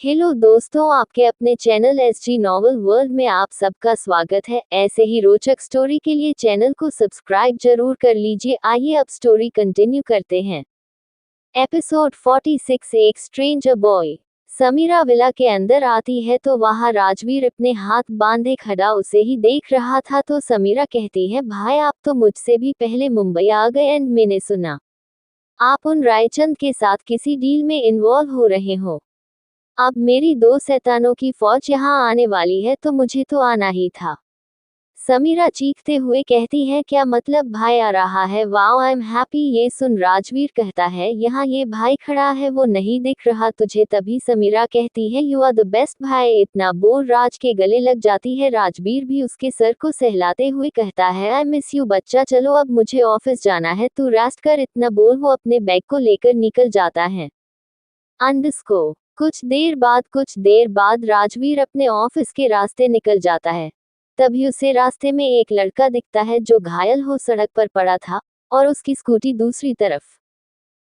Hello दोस्तों, आपके अपने चैनल एसजी नॉवल वर्ल्ड में आप सबका स्वागत है। ऐसे ही रोचक स्टोरी के लिए चैनल को सब्सक्राइब जरूर कर लीजिए। आइए अब स्टोरी कंटिन्यू करते हैं। एपिसोड 46 एक स्ट्रेंजर बॉय। समीरा विला के अंदर आती है तो वहां राजवीर अपने हाथ बांधे खड़ा उसे ही देख रहा था। तो समीरा कहती है, भाई आप तो मुझसे भी पहले मुंबई आ गए एंड मैंने सुना आप उन रायचंद के साथ किसी डील में इन्वॉल्व हो रहे हो। अब मेरी दो शैतानों की फौज यहाँ आने वाली है तो मुझे तो आना ही था। समीरा चीखते हुए कहती है, क्या मतलब भाई आ रहा है? Wow I am happy. ये सुन राजवीर कहता है, यहाँ ये भाई खड़ा है वो नहीं दिख रहा तुझे? तभी समीरा कहती है, यू आर द बेस्ट भाई। इतना बोल राज के गले लग जाती है। राजवीर भी उसके सर को सहलाते हुए कहता है, आई मिस यू बच्चा, चलो अब मुझे ऑफिस जाना है, तू रेस्ट कर। इतना बोल वो अपने बैग को लेकर निकल जाता है। अंडरस्कोर। कुछ देर बाद राजवीर अपने ऑफिस के रास्ते निकल जाता है। तभी उसे रास्ते में एक लड़का दिखता है जो घायल हो सड़क पर पड़ा था और उसकी स्कूटी दूसरी तरफ।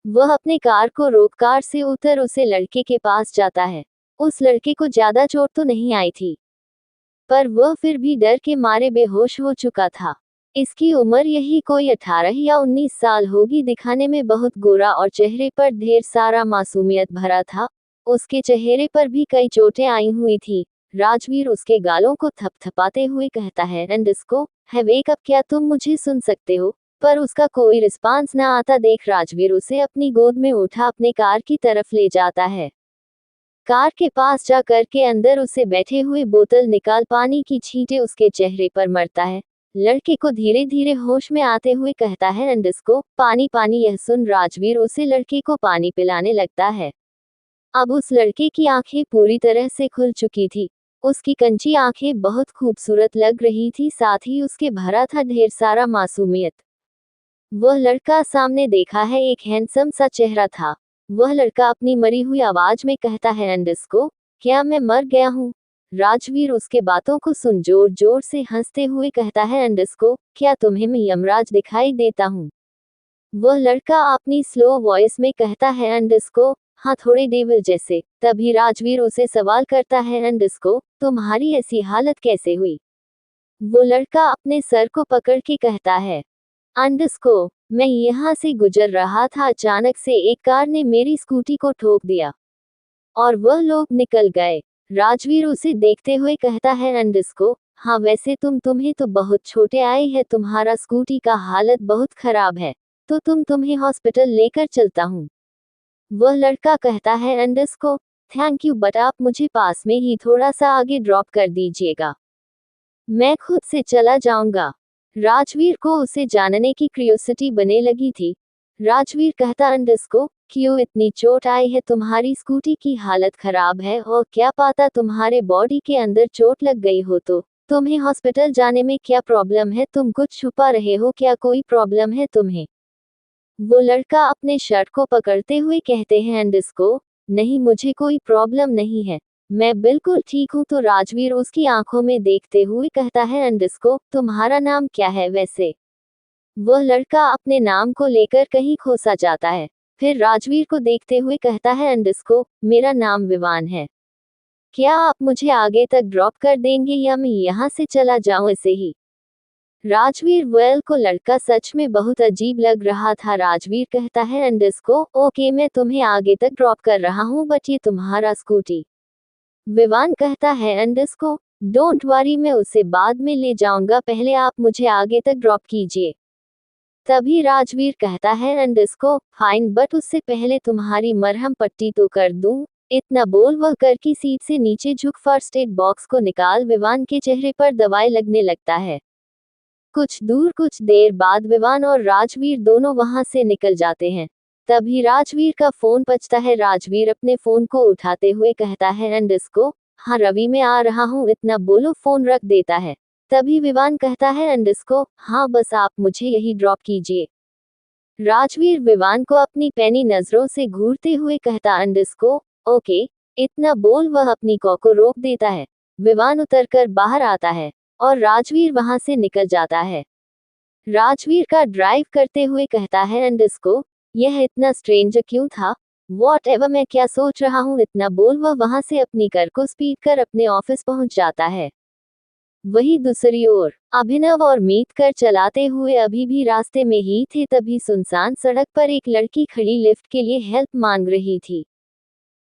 वह अपने कार को रोक कार से उतर उसे लड़के के पास जाता है। उस लड़के को ज्यादा चोट तो नहीं आई थी, पर वह फिर भी डर के मारे बेहोश हो चुका था। इसकी उम्र यही कोई 18 या 19 साल होगी। दिखाने में बहुत गोरा और चेहरे पर ढेर सारा मासूमियत भरा था। उसके चेहरे पर भी कई चोटें आई हुई थी। राजवीर उसके गालों को थपथपाते हुए कहता है, रंडिस्को है वेकअप, क्या तुम मुझे सुन सकते हो? पर उसका कोई रिस्पांस ना आता देख राजवीर उसे अपनी गोद में उठा अपने कार की तरफ ले जाता है। कार के पास जा कर के अंदर उसे बैठे हुए बोतल निकाल पानी की छींटे उसके चेहरे पर मरता है। लड़के को धीरे धीरे होश में आते हुए कहता है, रंडिस्को पानी पानी। यह सुन राजवीर उसे लड़के को पानी पिलाने लगता है। अब उस लड़के की आंखें पूरी तरह से खुल चुकी थी। उसकी कंची आंखें बहुत खूबसूरत लग रही थी, साथ ही उसके भरा था ढेर सारा मासूमियत। वह लड़का सामने देखा है एक हैंडसम सा चेहरा था। वह लड़का अपनी मरी हुई आवाज में कहता है, रंडिस्को क्या मैं मर गया हूँ? राजवीर उसके बातों को सुन जोर जोर से हंसते हुए कहता है, रंडिस्को क्या तुम्हें मैं यमराज दिखाई देता हूँ? वह लड़का अपनी स्लो वॉइस में कहता है, रंडिस्को हाँ थोड़े डेविल जैसे। तभी राजवीर उसे सवाल करता है, रंडिस्को तुम्हारी ऐसी हालत कैसे हुई? वो लड़का अपने सर को पकड़ के कहता है, अंडरस्को मैं यहाँ से गुजर रहा था, अचानक से एक कार ने मेरी स्कूटी को ठोक दिया और वह लोग निकल गए। राजवीर उसे देखते हुए कहता है, अंडरस्को हाँ वैसे तुम्हें तो बहुत छोटे आए हैं, तुम्हारा स्कूटी का हालत बहुत खराब है, तो तुम्हें हॉस्पिटल लेकर चलता हूँ। वह लड़का कहता है, अंडरस्को थैंक यू बट आप मुझे पास में ही थोड़ा सा आगे ड्रॉप कर दीजिएगा, मैं खुद से चला जाऊंगा। राजवीर को उसे जानने की क्यूरियोसिटी बने लगी थी। राजवीर कहता, अंडरस्को क्यों इतनी चोट आई है? तुम्हारी स्कूटी की हालत खराब है और क्या पता तुम्हारे बॉडी के अंदर चोट लग गई हो तो तुम्हें हॉस्पिटल जाने में क्या प्रॉब्लम है? तुम कुछ छुपा रहे हो क्या? कोई प्रॉब्लम है तुम्हें? वो लड़का अपने शर्ट को पकड़ते हुए कहते हैं, अंडरस्को नहीं मुझे कोई प्रॉब्लम नहीं है, मैं बिल्कुल ठीक हूँ। तो राजवीर उसकी आंखों में देखते हुए कहता है, अंडरस्को तुम्हारा नाम क्या है वैसे? वह लड़का अपने नाम को लेकर कहीं खो सा जाता है। फिर राजवीर को देखते हुए कहता है, अंडरस्को मेरा नाम विवान है, क्या आप मुझे आगे तक ड्रॉप कर देंगे या मैं यहाँ से चला जाऊँ ऐसे ही? राजवीर वेल को लड़का सच में बहुत अजीब लग रहा था। राजवीर कहता है, अंडरस्को ओके मैं तुम्हें आगे तक ड्रॉप कर रहा हूँ बट ये तुम्हारा स्कूटी। विवान कहता है, अंडरस्को डोंट वरी मैं उसे बाद में ले जाऊंगा, पहले आप मुझे आगे तक ड्रॉप कीजिए। तभी राजवीर कहता है, अंडरस्को फाइन बट उससे पहले तुम्हारी मरहम पट्टी तो कर दूं। इतना बोल वह कर की सीट से नीचे झुक फर्स्ट एड बॉक्स को निकाल विवान के चेहरे पर दवाई लगने लगता है। कुछ देर बाद विवान और राजवीर दोनों वहां से निकल जाते हैं। तभी राजवीर का फोन बजता है। राजवीर अपने फोन को उठाते हुए कहता है, अंडरस्को हाँ रवि मैं आ रहा हूँ, इतना बोलो फोन रख देता है। तभी विवान कहता है, अंडरस्को हाँ बस आप मुझे यही ड्रॉप कीजिए। राजवीर विवान को अपनी पैनी नजरों से घूरते हुए कहता, अंडरस्को ओके। इतना बोल वह अपनी कॉ को रोक देता है। विवान उतरकर बाहर आता है और राजवीर वहां से निकल जाता है। राजवीर का ड्राइव करते हुए कहता है, अंडरस्को यह इतना स्ट्रेंज क्यों था? Whatever, मैं क्या सोच रहा हूँ, इतना बोल वह वहां से अपनी कार को स्पीड कर अपने ऑफिस पहुंच जाता है। वही दूसरी ओर अभिनव और मीत कर चलाते हुए अभी भी रास्ते में ही थे, तभी सुनसान सड़क पर एक लड़की खड़ी लिफ्ट के लिए हेल्प मांग रही थी।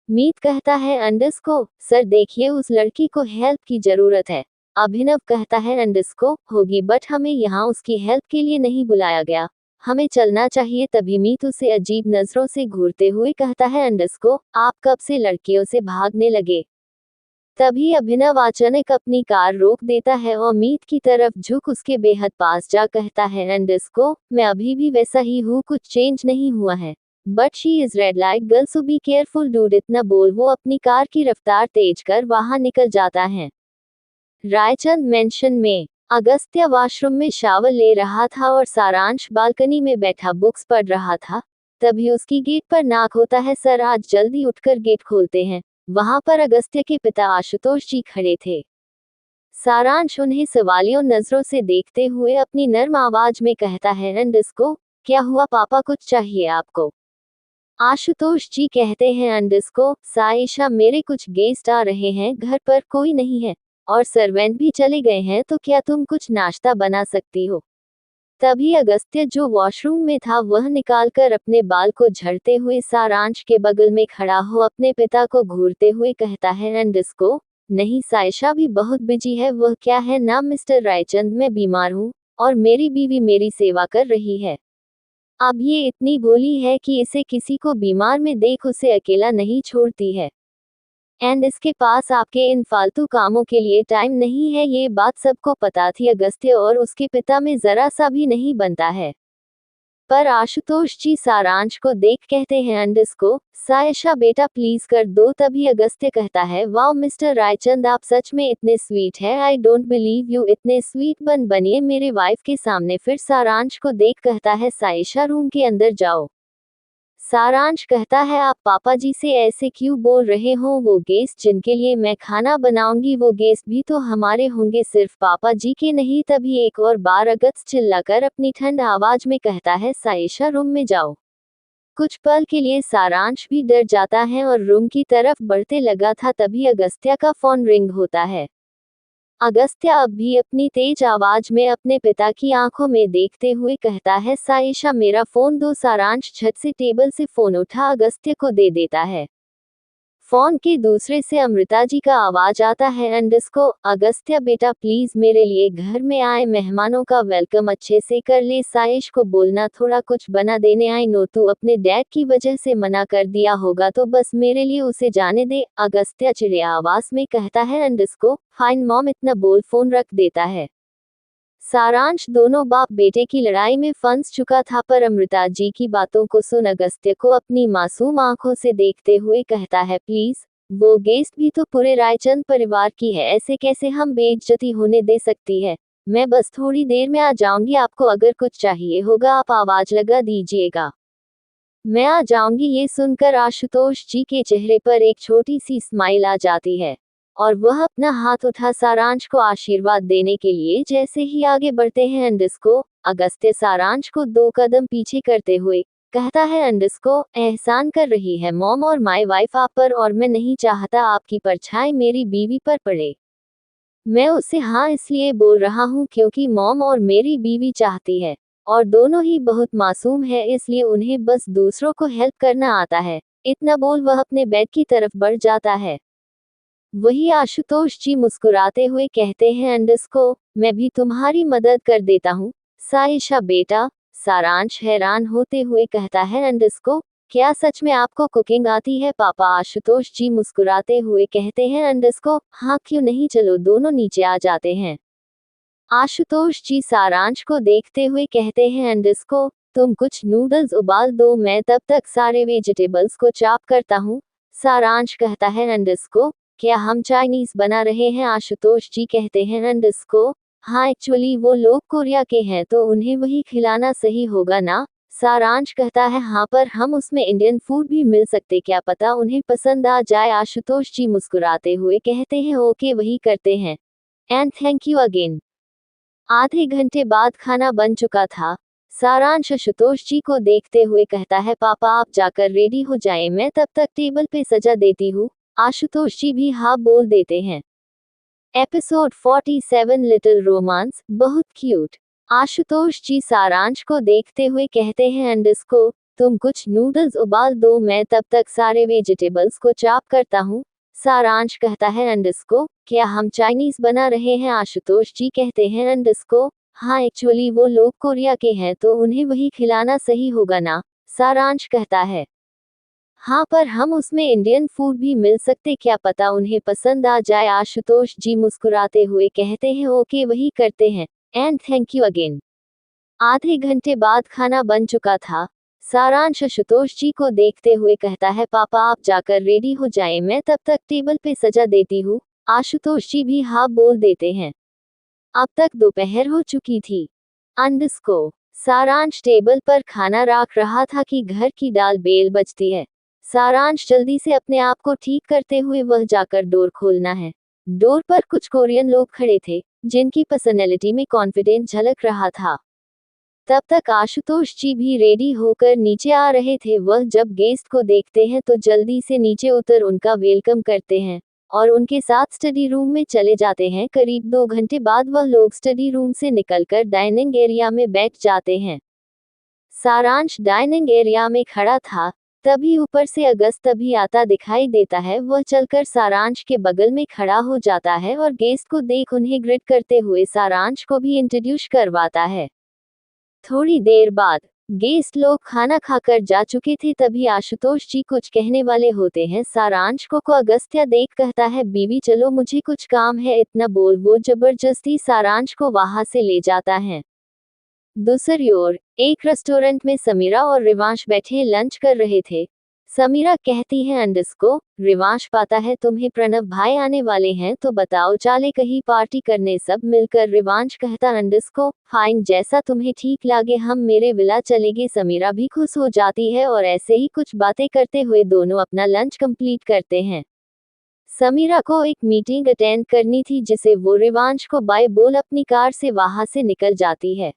मीत कहता है अंडरस्को, सर देखिए उस लड़की को हेल्प की जरूरत है। अभिनव कहता है अंडरस्को होगी, बट हमें यहाँ उसकी हेल्प के लिए नहीं बुलाया गया, हमें चलना चाहिए। तभी मीत उसे अजीब नजरों से घूरते हुए कहता है अंडरस्को, आप कब से लड़कियों से भागने लगे। तभी अभिनव अचानक अपनी कार रोक देता है और मीत की तरफ झुक उसके बेहद पास जा कहता है अंडरस्को, मैं अभी भी वैसा ही हूँ, कुछ चेंज नहीं हुआ है। But she is red light girl, so be careful dude. इतना बोल वो अपनी कार की रफ्तार तेज कर वहां निकल जाता है। रायचंद मेंशन में अगस्त्य वॉशरूम में शावर ले रहा था और सारांश बालकनी में बैठा बुक्स पढ़ रहा था। तभी उसकी गेट पर नॉक होता है। सर आज जल्दी उठकर गेट खोलते हैं। वहां पर अगस्त्य के पिता आशुतोष जी खड़े थे। सारांश उन्हें सवालियों नजरों से देखते हुए अपनी नर्म आवाज में कहता है अंडरस्को, क्या हुआ पापा, कुछ चाहिए आपको। आशुतोष जी कहते हैं अंडरस्को, साइशा मेरे कुछ गेस्ट आ रहे हैं, घर पर कोई नहीं है और सर्वेंट भी चले गए हैं, तो क्या तुम कुछ नाश्ता बना सकती हो। तभी अगस्त्य जो वॉशरूम में था वह निकालकर अपने बाल को झड़ते हुए सारांश के बगल में खड़ा हो अपने पिता को घूरते हुए कहता है अंडरस्को, नहीं साइशा भी बहुत बिजी है। वह क्या है ना मिस्टर रायचंद, मैं बीमार हूँ और मेरी बीवी मेरी सेवा कर रही है। अब ये इतनी भोली है कि इसे किसी को बीमार में देख उसे अकेला नहीं छोड़ती है। एंड इसके पास आपके इन फालतू कामों के लिए टाइम नहीं है। ये बात सबको पता थी, अगस्त्य और उसके पिता में जरा सा भी नहीं बनता है। पर आशुतोष जी सारांश को देख कहते हैं अंडरस्को, सायशा बेटा प्लीज कर दो। तभी अगस्त्य कहता है वाओ मिस्टर रायचंद, आप सच में इतने स्वीट है, आई डोंट बिलीव यू, इतने स्वीट बनिए मेरे वाइफ के सामने। फिर सारांश को देख कहता है सायशा रूम के अंदर जाओ। सारांश कहता है आप पापा जी से ऐसे क्यों बोल रहे हो, वो गेस्ट जिनके लिए मैं खाना बनाऊंगी वो गेस्ट भी तो हमारे होंगे, सिर्फ पापा जी के नहीं। तभी एक और बार अगस्त चिल्लाकर अपनी ठंड आवाज में कहता है सायशा रूम में जाओ। कुछ पल के लिए सारांश भी डर जाता है और रूम की तरफ बढ़ते लगा था, तभी अगस्त्या का फोन रिंग होता है। अगस्त्य अब भी अपनी तेज आवाज में अपने पिता की आंखों में देखते हुए कहता है सायशा मेरा फोन दो। सारांश झट से टेबल से फोन उठा अगस्त्य को दे देता है। फोन के दूसरे से अमृता जी का आवाज आता है अंडरस्को, अगस्त्य बेटा प्लीज मेरे लिए घर में आए मेहमानों का वेलकम अच्छे से कर ले। साइश को बोलना थोड़ा कुछ बना देने, आई नो तू अपने डैड की वजह से मना कर दिया होगा, तो बस मेरे लिए उसे जाने दे। अगस्त्य चिड़े आवाज में कहता है अंडरस्को, फाइन मॉम। इतना बोल फोन रख देता है। सारांश दोनों बाप बेटे की लड़ाई में फंस चुका था, पर अमृता जी की बातों को सुन अगस्त्य को अपनी मासूम आंखों से देखते हुए कहता है प्लीज, वो गेस्ट भी तो पूरे रायचंद परिवार की है, ऐसे कैसे हम बेइज्जती होने दे सकती है। मैं बस थोड़ी देर में आ जाऊंगी, आपको अगर कुछ चाहिए होगा आप आवाज लगा दीजिएगा, मैं आ जाऊंगी। ये सुनकर आशुतोष जी के चेहरे पर एक छोटी सी स्माइल आ जाती है और वह अपना हाथ उठा सारांश को आशीर्वाद देने के लिए जैसे ही आगे बढ़ते हैं अंडरस्को, अगस्त्य सारांश को 2 कदम पीछे करते हुए कहता है अंडरस्को, एहसान कर रही है मॉम और माय वाइफ आप पर, और मैं नहीं चाहता आपकी परछाई मेरी बीवी पर पड़े। मैं उसे हाँ इसलिए बोल रहा हूँ क्योंकि मॉम और मेरी बीवी चाहती है और दोनों ही बहुत मासूम है, इसलिए उन्हें बस दूसरों को हेल्प करना आता है। इतना बोल वह अपने बेड की तरफ बढ़ जाता है। वही आशुतोष जी मुस्कुराते हुए कहते हैं अंडरस्को, मैं भी तुम्हारी मदद कर देता हूँ साइशा बेटा। सारांश हैरान होते हुए कहता है अंडरस्को, क्या सच में आपको कुकिंग आती है पापा। आशुतोष जी मुस्कुराते हुए कहते हैं अंडरस्को, हाँ क्यों नहीं, चलो दोनों नीचे आ जाते हैं। आशुतोष जी सारांश को देखते हुए कहते हैं अंडरस्को, तुम कुछ नूडल्स उबाल दो, मैं तब तक सारे वेजिटेबल्स को चॉप करता हूँ। सारांश कहता है अंडरस्को, क्या हम चाइनीज बना रहे हैं। आशुतोष जी कहते हैं अंडरस्को, हाँ एक्चुअली वो लोग कोरिया के हैं तो उन्हें वही खिलाना सही होगा ना। सारांश कहता है हाँ, पर हम उसमें इंडियन फूड भी मिल सकते, क्या पता उन्हें पसंद आ जाए। आशुतोष जी मुस्कुराते हुए कहते हैं ओके वही करते हैं, एंड थैंक यू अगेन। आधे घंटे बाद खाना बन चुका था। सारांश आशुतोष जी को देखते हुए कहता है, पापा आप जाकर रेडी हो जाएं, मैं तब तक टेबल पे सजा देती हूँ। आशुतोष जी भी हाँ बोल देते हैं। एपिसोड 47 लिटिल रोमांस, बहुत क्यूट। आशुतोष जी सारांश को देखते हुए कहते हैं, अंडस्को तुम कुछ नूडल्स उबाल दो, मैं तब तक सारे वेजिटेबल्स को चॉप करता हूँ। सारांश कहता है, अंडस्को क्या हम चाइनीज बना रहे हैं? आशुतोष जी कहते हैं, अंडस्को हाँ एक्चुअली वो लोग कोरिया के हैं तो उन्हें वही खिलाना सही होगा ना। सारांश कहता है, हाँ पर हम उसमें इंडियन फूड भी मिल सकते, क्या पता उन्हें पसंद आ जाए। आशुतोष जी मुस्कुराते हुए कहते हैं, ओके वही करते हैं, एंड थैंक यू अगेन। आधे घंटे बाद खाना बन चुका था। सारांश आशुतोष जी को देखते हुए कहता है, पापा आप जाकर रेडी हो जाएं, मैं तब तक टेबल पे सजा देती हूँ। आशुतोष जी भी हाँ बोल देते हैं। अब तक दोपहर हो चुकी थी। अंडस्को सारांश टेबल पर खाना रख रहा था कि घर की डाल बेल बजती है। सारांश जल्दी से अपने आप को ठीक करते हुए वह जाकर डोर खोलना है। डोर पर कुछ कोरियन लोग खड़े थे जिनकी पर्सनैलिटी में कॉन्फिडेंस झलक रहा था। तब तक आशुतोष जी भी रेडी होकर नीचे आ रहे थे। वह जब गेस्ट को देखते हैं तो जल्दी से नीचे उतर उनका वेलकम करते हैं और उनके साथ स्टडी रूम में चले जाते हैं। करीब 2 घंटे बाद वह लोग स्टडी रूम से निकलकर डाइनिंग एरिया में बैठ जाते हैं। सारांश डाइनिंग एरिया में खड़ा था, तभी ऊपर से अगस्त भी आता दिखाई देता है। वह चलकर सारांश के बगल में खड़ा हो जाता है और गेस्ट को देख उन्हें ग्रीट करते हुए सारांश को भी इंट्रोड्यूस करवाता है। थोड़ी देर बाद गेस्ट लोग खाना खाकर जा चुके थे, तभी आशुतोष जी कुछ कहने वाले होते हैं। सारांश को अगस्त्या देख कहता है, बीवी चलो मुझे कुछ काम है। इतना बोल वो जबरदस्ती सारांश को वहां से ले जाता है। दूसरी ओर एक रेस्टोरेंट में समीरा और रिवांश बैठे लंच कर रहे थे। समीरा कहती है, अंडस्को रिवांश पाता है तुम्हें प्रणव भाई आने वाले हैं तो बताओ चाले कहीं पार्टी करने सब मिलकर। रिवांश कहता, अंडस्को फाइन जैसा तुम्हें ठीक लागे, हम मेरे विला चलेंगे। समीरा भी खुश हो जाती है और ऐसे ही कुछ बातें करते हुए दोनों अपना लंच कंप्लीट करते हैं। समीरा को एक मीटिंग अटेंड करनी थी जिसे वो रिवांश को बाय बोल अपनी कार से वहां से निकल जाती है।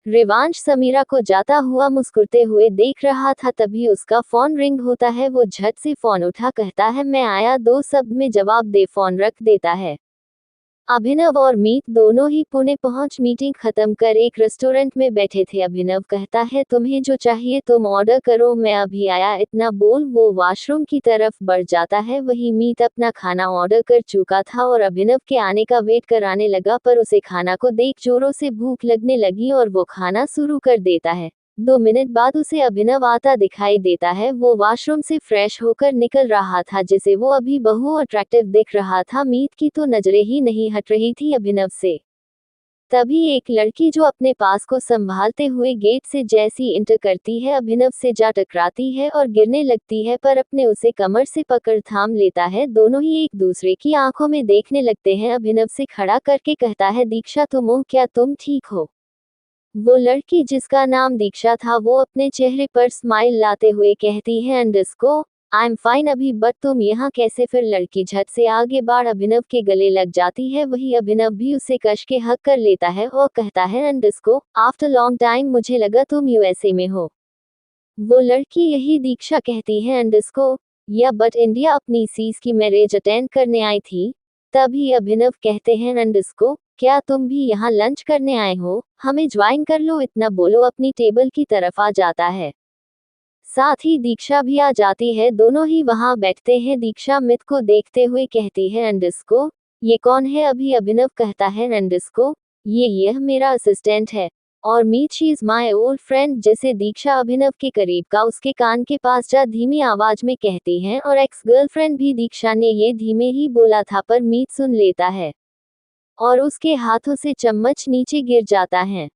रिवांश समीरा को जाता हुआ मुस्कुराते हुए देख रहा था, तभी उसका फोन रिंग होता है। वो झट से फोन उठा कहता है, मैं आया, 2 शब्द में जवाब दे फोन रख देता है। अभिनव और मीत दोनों ही पुणे पहुंच मीटिंग खत्म कर एक रेस्टोरेंट में बैठे थे। अभिनव कहता है, तुम्हें जो चाहिए तुम ऑर्डर करो, मैं अभी आया। इतना बोल वो वॉशरूम की तरफ बढ़ जाता है। वही मीत अपना खाना ऑर्डर कर चुका था और अभिनव के आने का वेट कराने लगा, पर उसे खाना को देख जोरों से भूख लगने लगी और वो खाना शुरू कर देता है। 2 मिनट बाद उसे अभिनव आता दिखाई देता है। वो वॉशरूम से फ्रेश होकर निकल रहा था जिसे वो अभी बहु अट्रैक्टिव दिख रहा था। मीत की तो नजरें ही नहीं हट रही थी अभिनव से। तभी एक लड़की जो अपने पास को संभालते हुए गेट से जैसी इंटर करती है, अभिनव से जा टकराती है और गिरने लगती है, पर अपने उसे कमर से पकड़ थाम लेता है। दोनों ही एक दूसरे की आंखों में देखने लगते हैं। अभिनव से खड़ा करके कहता है, दीक्षा तुम हो क्या, तुम ठीक हो? वो लड़की जिसका नाम दीक्षा था वो अपने चेहरे पर स्माइल लाते हुए कहती है, अंडस्को आई एम फाइन अभी, बट तुम यहाँ कैसे? फिर लड़की झट से आगे बढ़ अभिनव के गले लग जाती है। वही अभिनव भी उसे कस के हक कर लेता है और कहता है, अंडस्को आफ्टर लॉन्ग टाइम मुझे लगा तुम यूएसए में हो। वो लड़की यही दीक्षा कहती है, अंडस्को या बट इंडिया अपनी सीज की मैरिज अटेंड करने आई थी। तभी अभिनव कहते हैं, अंडस्को क्या तुम भी यहाँ लंच करने आए हो, हमें ज्वाइन कर लो। इतना बोलो अपनी टेबल की तरफ आ जाता है। साथ ही दीक्षा भी आ जाती है। दोनों ही वहां बैठते हैं। दीक्षा मित को देखते हुए कहती है, अंडस्को ये कौन है? अभी अभिनव कहता है, अंडस्को यह मेरा असिस्टेंट है और Meet she is my old friend. जैसे दीक्षा अभिनव के करीब का उसके कान के पास जा धीमी आवाज में कहती है, और एक्स गर्लफ्रेंड भी। दीक्षा ने ये धीमे ही बोला था पर मीत सुन लेता है और उसके हाथों से चम्मच नीचे गिर जाता है,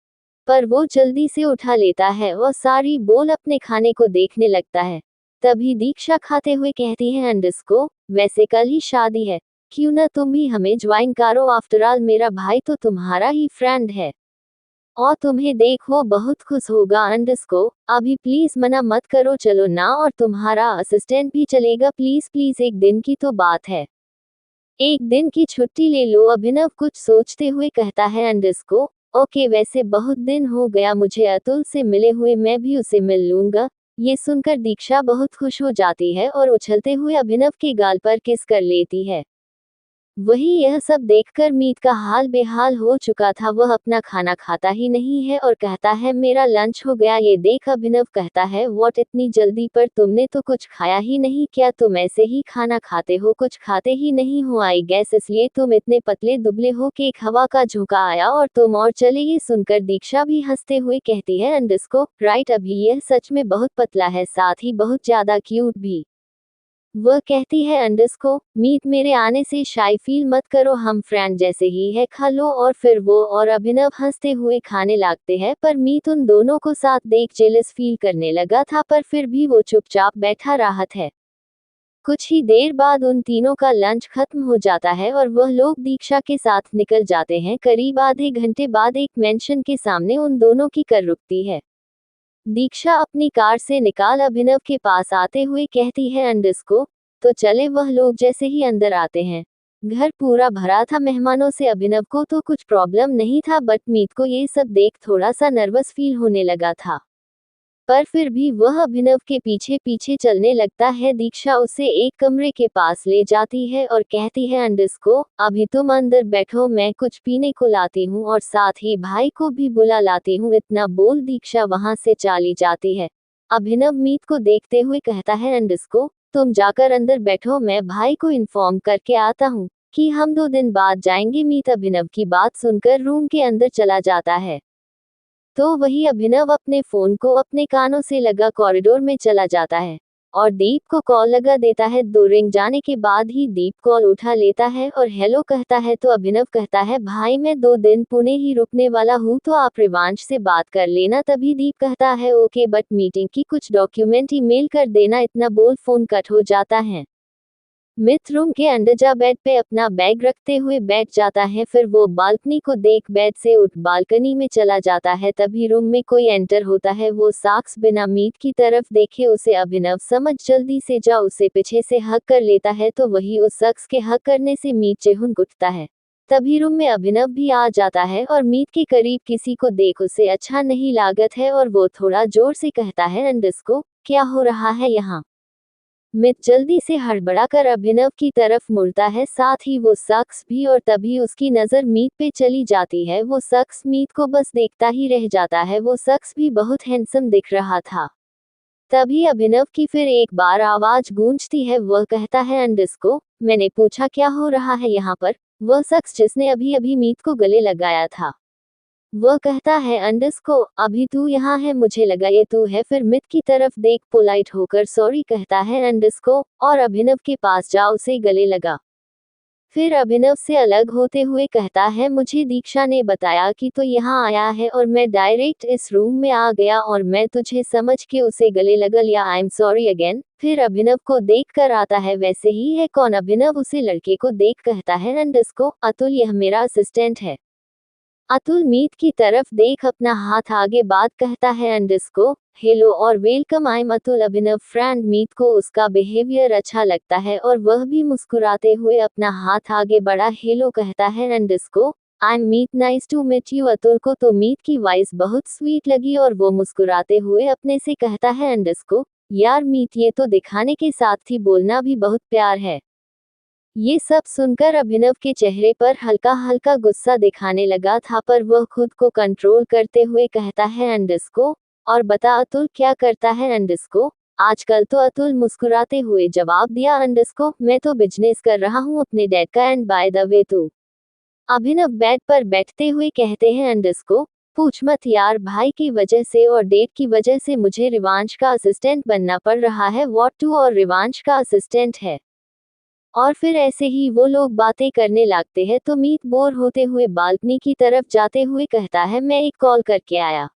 पर वो जल्दी से उठा लेता है और सारी बोल अपने खाने को देखने लगता है। तभी दीक्षा खाते हुए कहती है, अंडस्को वैसे कल ही शादी है, क्यों ना तुम भी हमें ज्वाइन करो? आफ्टर ऑल मेरा भाई तो तुम्हारा ही फ्रेंड है और तुम्हें देख वो बहुत खुश होगा। अंडस्को अभी प्लीज मना मत करो, चलो ना, और तुम्हारा असिस्टेंट भी चलेगा प्लीज प्लीज, एक दिन की तो बात है, एक दिन की छुट्टी ले लो। अभिनव कुछ सोचते हुए कहता है, अंडस्को ओके, वैसे बहुत दिन हो गया मुझे अतुल से मिले हुए, मैं भी उसे मिल लूंगा। ये सुनकर दीक्षा बहुत खुश हो जाती है और उछलते हुए अभिनव के गाल पर किस कर लेती है। वही यह सब देखकर मीत का हाल बेहाल हो चुका था। वह अपना खाना खाता ही नहीं है और कहता है मेरा लंच हो गया। ये देख अभिनव कहता है व्हाट, इतनी जल्दी, पर तुमने तो कुछ खाया ही नहीं क्या? तुम ऐसे ही खाना खाते हो, कुछ खाते ही नहीं हो, आई गैस इसलिए तुम इतने पतले दुबले हो कि एक हवा का झोंका आया और तुम और चले। ये सुनकर दीक्षा भी हंसते हुए कहती है अंडरस्को राइट, अभी यह सच में बहुत पतला है, साथ ही बहुत ज्यादा क्यूट भी। वह कहती है अंडरस्को मीत, मेरे आने से शाय फील मत करो, हम फ्रेंड जैसे ही है, खा लो। और फिर वो और अभिनव हंसते हुए खाने लगते हैं। पर मीत उन दोनों को साथ देख जेलस फील करने लगा था, पर फिर भी वो चुपचाप बैठा राहत है। कुछ ही देर बाद उन तीनों का लंच खत्म हो जाता है और वह लोग दीक्षा के साथ निकल जाते हैं। करीब आधे घंटे बाद एक मेंशन के सामने उन दोनों की कार रुकती है। दीक्षा अपनी कार से निकाल अभिनव के पास आते हुए कहती है अंडरस्को तो चले। वह लोग जैसे ही अंदर आते हैं, घर पूरा भरा था मेहमानों से। अभिनव को तो कुछ प्रॉब्लम नहीं था, बट मीत को ये सब देख थोड़ा सा नर्वस फील होने लगा था। पर फिर भी वह अभिनव के पीछे पीछे चलने लगता है। दीक्षा उसे एक कमरे के पास ले जाती है और कहती है अंडरस्को अभी तुम अंदर बैठो, मैं कुछ पीने को लाती हूँ और साथ ही भाई को भी बुला लाती हूँ। इतना बोल दीक्षा वहां से चली जाती है। अभिनव मीत को देखते हुए कहता है अंडरस्को तुम जाकर अंदर बैठो, मैं भाई को इन्फॉर्म करके आता हूँ कि हम 2 दिन बाद जाएंगे। मीत अभिनव की बात सुनकर रूम के अंदर चला जाता है। तो वही अभिनव अपने फोन को अपने कानों से लगा कॉरिडोर में चला जाता है और दीप को कॉल लगा देता है। 2 रिंग जाने के बाद ही दीप कॉल उठा लेता है और हेलो कहता है। तो अभिनव कहता है भाई मैं 2 दिन पुणे ही रुकने वाला हूँ, तो आप रिवांश से बात कर लेना। तभी दीप कहता है ओके, बट मीटिंग की कुछ डॉक्यूमेंट ईमेल कर देना। इतना बोल फोन कट हो जाता है। मिथ रूम के अंदर जा बेड पे अपना बैग रखते हुए बैठ जाता है। फिर वो बालकनी को देख बेड से उठ बालकनी में चला जाता है। तभी रूम में कोई एंटर होता है। वो साक्स बिना मीत की तरफ देखे उसे अभिनव समझ जल्दी से जा उसे पीछे से हक कर लेता है। तो वही उस शख्स के हक करने से मीत चिहुन उठता है। तभी रूम में अभिनव भी आ जाता है और मीत के करीब किसी को देख उसे अच्छा नहीं लागत है और वो थोड़ा जोर से कहता है अंडरस्को क्या हो रहा है यहाँ? मित जल्दी से हड़बड़ाकर अभिनव की तरफ मुड़ता है, साथ ही वो शख्स भी, और तभी उसकी नजर मीत पे चली जाती है। वो शख्स मीत को बस देखता ही रह जाता है। वो शख्स भी बहुत हैंडसम दिख रहा था। तभी अभिनव की फिर एक बार आवाज गूंजती है। वह कहता है अंडरस्को मैंने पूछा क्या हो रहा है यहाँ पर? वह शख्स जिसने अभी अभी मीत को गले लगाया था, वह कहता है अंडरस्को अभी तू यहाँ है, मुझे लगा ये तू है। फिर मित की तरफ देख पोलाइट होकर सॉरी कहता है अंडरस्को और अभिनव के पास जा उसे गले लगा। फिर अभिनव से अलग होते हुए कहता है मुझे दीक्षा ने बताया कि तू यहाँ आया है और मैं डायरेक्ट इस रूम में आ गया और मैं तुझे समझ के उसे गले लगा लिया। I am sorry again. फिर अभिनव को देख कर आता है वैसे ही है कौन? अभिनव उसे लड़के को देख कहता है अंडरस्को अतुल, यह मेरा असिस्टेंट है। अतुल मीत की तरफ देख अपना हाथ आगे बात कहता है अंडरस्को हेलो और welcome, I am Atul Abhinav friend. Meet को उसका बिहेवियर अच्छा लगता है और वह भी मुस्कुराते हुए अपना हाथ आगे बढ़ा हेलो कहता है underscore I am Meet, nice to meet you. Atul को तो मीत की वॉइस बहुत स्वीट लगी और वो मुस्कुराते हुए अपने से कहता है अंडरस्को यार मीत, ये तो दिखाने के साथ ही बोलना भी बहुत प्यार है। ये सब सुनकर अभिनव के चेहरे पर हल्का हल्का गुस्सा दिखाने लगा था, पर वह खुद को कंट्रोल करते हुए कहता है अंडरस्को और बता अतुल क्या करता है? अंडरस्को आजकल तो अतुल मुस्कुराते हुए जवाब दिया अंडरस्को मैं तो बिजनेस कर रहा हूँ अपने डैड का, एंड बाय द वे तू। अभिनव बेड पर बैठते हुए कहते हैं अंडरस्को पूछ मत यार, भाई की वजह से और डेट की वजह से मुझे रिवांश का असिस्टेंट बनना पड़ रहा है। व्हाट टू और रिवांश का असिस्टेंट है? और फिर ऐसे ही वो लोग बातें करने लगते हैं। तो मीत बोर होते हुए बालकनी की तरफ जाते हुए कहता है मैं एक कॉल करके आया।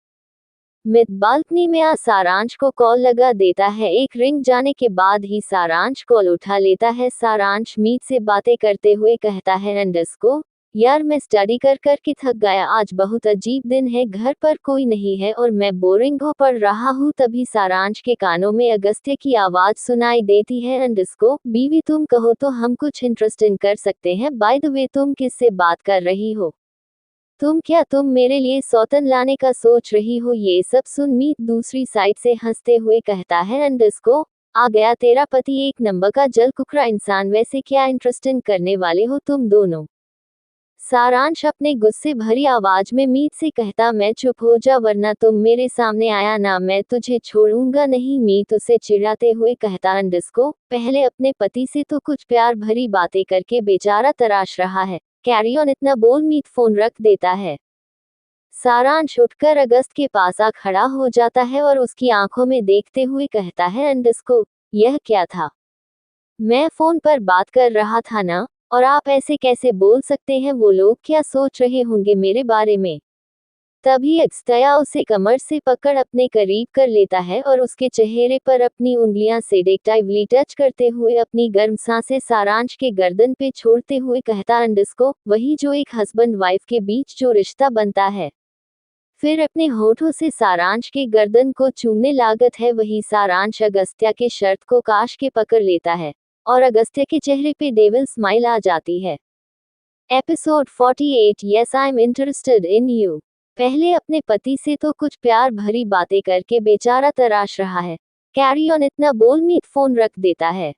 मित बालकनी में आ सारांश को कॉल लगा देता है। एक रिंग जाने के बाद ही सारांश कॉल उठा लेता है। सारांश मीत से बातें करते हुए कहता है अंडरस्को यार मैं स्टडी कर कर के थक गया, आज बहुत अजीब दिन है, घर पर कोई नहीं है और मैं बोरिंग हो पड़ रहा हूँ। तभी सारांश के कानों में अगस्त्य की आवाज सुनाई देती है अंडरस्को बीवी तुम कहो तो हम कुछ इंटरेस्टिंग कर सकते हैं, बाय द वे तुम किससे बात कर रही हो? तुम मेरे लिए सौतन लाने का सोच रही हो? ये सब सुन मीत दूसरी साइड से हंसते हुए कहता है, अंडरस्को आ गया तेरा पति, एक नंबर का जल कुकरा इंसान। वैसे क्या इंटरेस्टिंग करने वाले हो तुम दोनों? सारांश अपने गुस्से भरी आवाज में मीत से कहता, मैं चुप हो जा वरना तुम मेरे सामने आया ना, मैं तुझे छोड़ूंगा नहीं। मीत उसे चिढ़ाते हुए कहता, अंडरस्को पहले अपने पति से तो कुछ प्यार भरी बातें करके बेचारा तराश रहा है, कैरी ऑन। इतना बोल मीत फोन रख देता है। सारांश उठकर अगस्त के पास आ खड़ा हो जाता है और उसकी आंखों में देखते हुए कहता है, अंडरस्को यह क्या था? मैं फोन पर बात कर रहा था ना, और आप ऐसे कैसे बोल सकते हैं? वो लोग क्या सोच रहे होंगे मेरे बारे में? तभी अगस्त्या उसे कमर से पकड़ अपने करीब कर लेता है और उसके चेहरे पर अपनी उंगलियां सेडेक्टिवली टच करते हुए अपनी गर्म सांसें सारांश के गर्दन पे छोड़ते हुए कहता, अंडरस्को वही जो एक हस्बैंड वाइफ के बीच जो रिश्ता बनता है। फिर अपने होठों से सारांश के गर्दन को चूमने लागत है। वही सारांश अगस्त्या के शर्ट को काश के पकड़ लेता है और अगस्त्या के चेहरे पे डेविल स्माइल आ जाती है। Episode 48 yes I am interested in you. पहले अपने पति से तो कुछ प्यार भरी बातें करके बेचारा तराश रहा है, कैरी ऑन। इतना बोल मीत फोन रख देता है।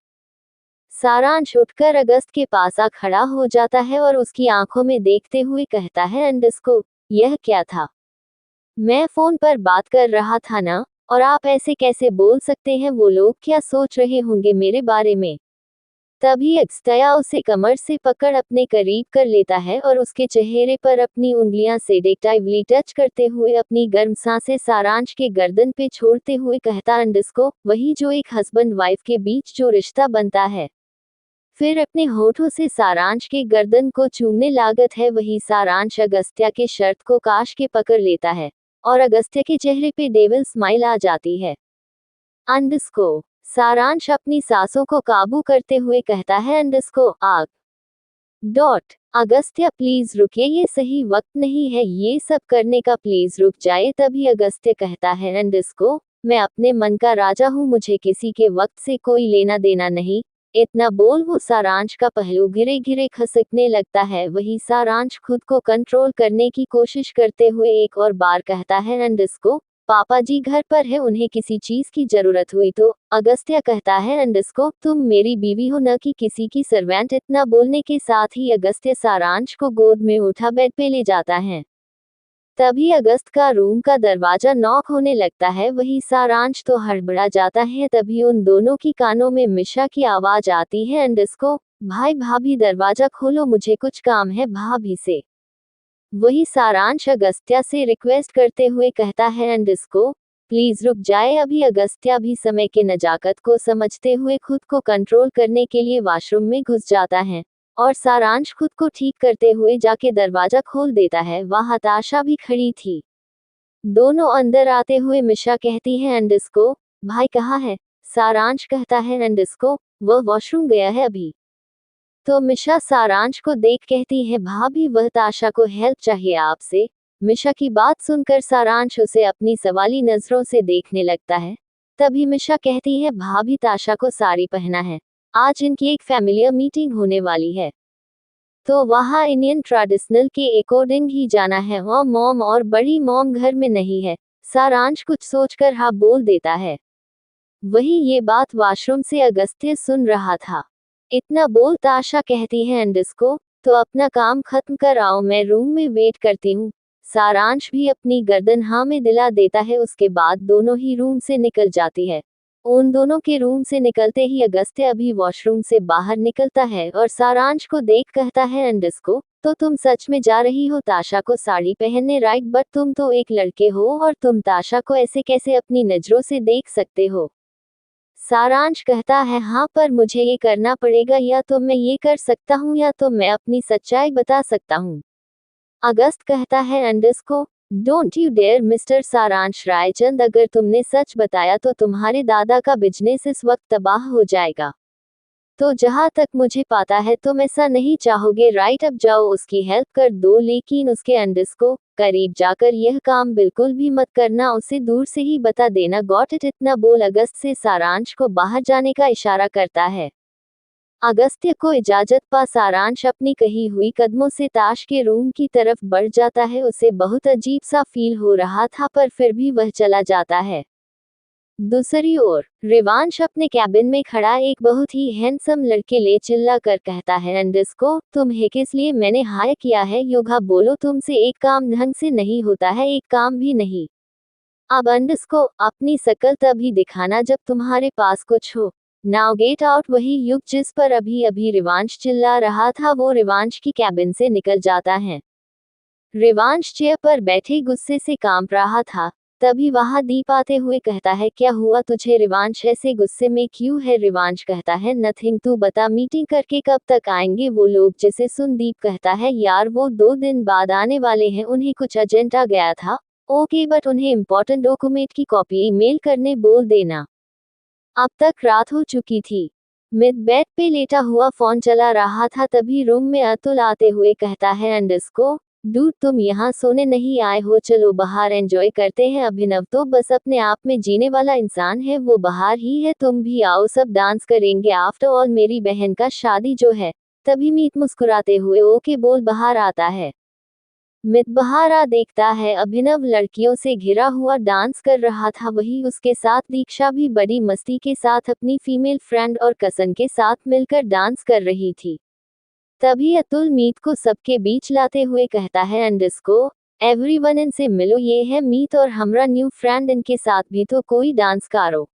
सारांश उठकर अगस्त के पास आ खड़ा हो जाता है और उसकी आंखों में देखते हुए कहता है, अंडरस्को यह क्या था? मैं फोन पर बात कर रहा था ना, और आप ऐसे कैसे बोल सकते हैं? वो लोग क्या सोच रहे होंगे मेरे बारे में? तभी अगस्त्या उसे कमर से पकड़ अपने करीब कर लेता है और उसके चेहरे पर अपनी उंगलियां सेडेक्टिवली टच करते हुए अपनी गर्म सांसें सारांश के गर्दन पे छोड़ते हुए कहता, अंडरस्को वही जो एक हस्बैंड वाइफ के बीच जो रिश्ता बनता है। फिर अपने होठों से सारांश के गर्दन को चूमने लागत है। वही सारांश अगस्त्या के शर्ट को काश के पकड़ लेता है और अगस्त्या के चेहरे पे डेविल स्माइल आ जाती है। अंडरस्को सारांश अपनी सांसों को काबू करते हुए कहता है, अंडरस्को आग डॉट अगस्त्या प्लीज रुकिए, ये सही वक्त नहीं है ये सब करने का, प्लीज रुक जाए। तभी अगस्त्य कहता है, अंडरस्को मैं अपने मन का राजा हूँ, मुझे किसी के वक्त से कोई लेना देना नहीं। इतना बोल वो सारांश का पहलू घिरे घिरे खसकने लगता है। वही सारांश खुद को कंट्रोल करने की कोशिश करते हुए एक और बार कहता है, अंडरस्को पापा जी घर पर है, उन्हें किसी चीज की जरूरत हुई तो। अगस्त्या कहता है, अंडरस्को तुम मेरी बीवी हो न कि किसी की सर्वेंट। इतना बोलने के साथ ही अगस्त्य सारांश को गोद में उठा बेड पे ले जाता है। तभी अगस्त का रूम का दरवाजा नॉक होने लगता है। वही सारांश तो हड़बड़ा जाता है। तभी उन दोनों की कानों में मिशा की आवाज आती है, अंडरस्को भाई भाभी दरवाजा खोलो, मुझे कुछ काम है भाभी से। वही सारांश अगस्त्या से रिक्वेस्ट करते हुए कहता है, अंडरस्को प्लीज रुक जाए अभी। अगस्त्या भी समय के नजाकत को समझते हुए खुद को कंट्रोल करने के लिए वॉशरूम में घुस जाता है और सारांश खुद को ठीक करते हुए जाके दरवाजा खोल देता है। वहां ताशा भी खड़ी थी। दोनों अंदर आते हुए मिशा कहती है, अंडरस्को भाई कहाँ है? सारांश कहता है, अंडरस्को वह वॉशरूम गया है अभी। तो मिशा सारांश को देख कहती है, भाभी वह ताशा को हेल्प चाहिए आपसे। मिशा की बात सुनकर सारांश उसे अपनी सवाली नजरों से देखने लगता है। तभी मिशा कहती है, भाभी ताशा को साड़ी पहना है, आज इनकी एक फैमिली मीटिंग होने वाली है, तो वहाँ इंडियन ट्रेडिशनल के अकॉर्डिंग ही जाना है। वह मॉम और बड़ी मॉम घर में नहीं है। सारांश कुछ सोचकर हाँ बोल देता है। वही ये बात वॉशरूम से अगस्त्य सुन रहा था। इतना बोल ताशा कहती है, अंडरस्को तो अपना काम खत्म कर आओ, मैं रूम में वेट करती हूँ। सारांश भी अपनी गर्दन हाँ में दिला देता है। उसके बाद दोनों ही रूम से निकल जाती है। उन दोनों के रूम से निकलते ही अगस्त्य अभी वॉशरूम से बाहर निकलता है और सारांश को देख कहता है, अंडरस्को तो तुम सच में जा रही हो ताशा को साड़ी पहनने? राइट, बट तुम तो एक लड़के हो और तुम ताशा को ऐसे कैसे अपनी नजरों से देख सकते हो? सारांश कहता है, हाँ पर मुझे ये करना पड़ेगा, या तो मैं ये कर सकता हूँ या तो मैं अपनी सच्चाई बता सकता हूँ। अगस्त कहता है, underscore don't you dare mister Saransh Raichand, अगर तुमने सच बताया तो तुम्हारे दादा का बिजनेस इस वक्त तबाह हो जाएगा। तो जहाँ तक मुझे पता है तुम ऐसा नहीं चाहोगे, राइट? अब जाओ उसकी हेल्प कर दो, लेकिन उसके अंडरस्को करीब जाकर यह काम बिल्कुल भी मत करना, उसे दूर से ही बता देना, गॉट इट? इतना बोल अगस्त से सारांश को बाहर जाने का इशारा करता है। अगस्त्य को इजाजत पा सारांश अपनी कही हुई कदमों से ताश के रूम की तरफ बढ़ जाता है। उसे बहुत अजीब सा फील हो रहा था पर फिर भी वह चला जाता है। दूसरी ओर रिवांश अपने कैबिन में खड़ा एक बहुत ही हैंडसम लड़के ले चिल्ला कर कहता है, अंडस को तुम्हें किस लिए मैंने हायर किया है? योगा बोलो, तुमसे एक काम ढंग से नहीं होता है, एक काम भी नहीं। अब अंडस को अपनी शकल तभी दिखाना जब तुम्हारे पास कुछ हो। Now get out. वही युग जिस पर अभी अभी रिवांश चिल्ला रहा था वो रिवांश की कैबिन से निकल जाता है। रिवांश चेयर पर बैठे गुस्से से कांप रहा था। तभी वहां दीप आते हुए कहता है, क्या हुआ तुझे रिवांश, ऐसे गुस्से में क्यों है? रिवांश कहता है, नथिंग, तू बता मीटिंग करके कब तक आएंगे वो लोग? जिसे सुन दीप कहता है, यार वो 2 दिन बाद आने वाले हैं, उन्हें कुछ अर्जेंट आ गया था। ओके, बट उन्हें इम्पोर्टेंट डॉक्यूमेंट की कॉपी ईमेल करने बोल देना। अब तक रात हो चुकी थी। मित बेड पे लेटा हुआ फोन चला रहा था। तभी रूम में अतुल आते हुए कहता है, अंडस को डूड तुम यहाँ सोने नहीं आए हो, चलो बाहर एंजॉय करते हैं। अभिनव तो बस अपने आप में जीने वाला इंसान है, वो बाहर ही है, तुम भी आओ, सब डांस करेंगे, आफ्टर ऑल मेरी बहन का शादी जो है। तभी मीत मुस्कुराते हुए ओके बोल बाहर आता है। मित बाहर आ देखता है अभिनव लड़कियों से घिरा हुआ डांस कर रहा था। वही उसके साथ दीक्षा भी बड़ी मस्ती के साथ अपनी फीमेल फ्रेंड और कसन के साथ मिलकर डांस कर रही थी। तभी अतुल मीत को सबके बीच लाते हुए कहता है, अंडस को एवरीवन इनसे मिलो, ये है मीत और हमरा न्यू फ्रेंड, इनके साथ भी तो कोई डांस करो।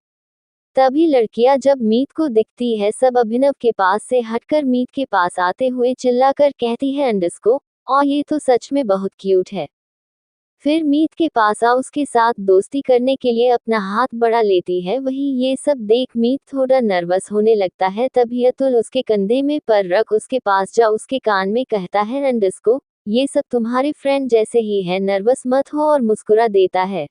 तभी लड़कियां जब मीत को दिखती है सब अभिनव के पास से हटकर मीत के पास आते हुए चिल्लाकर कहती है, अंडस को और ये तो सच में बहुत क्यूट है। फिर मीत के पास आ उसके साथ दोस्ती करने के लिए अपना हाथ बढ़ा लेती है। वही ये सब देख मीत थोड़ा नर्वस होने लगता है। तभी अतुल उसके कंधे में पर रख उसके पास जा उसके कान में कहता है, अंडस को ये सब तुम्हारे फ्रेंड जैसे ही है, नर्वस मत हो, और मुस्कुरा देता है।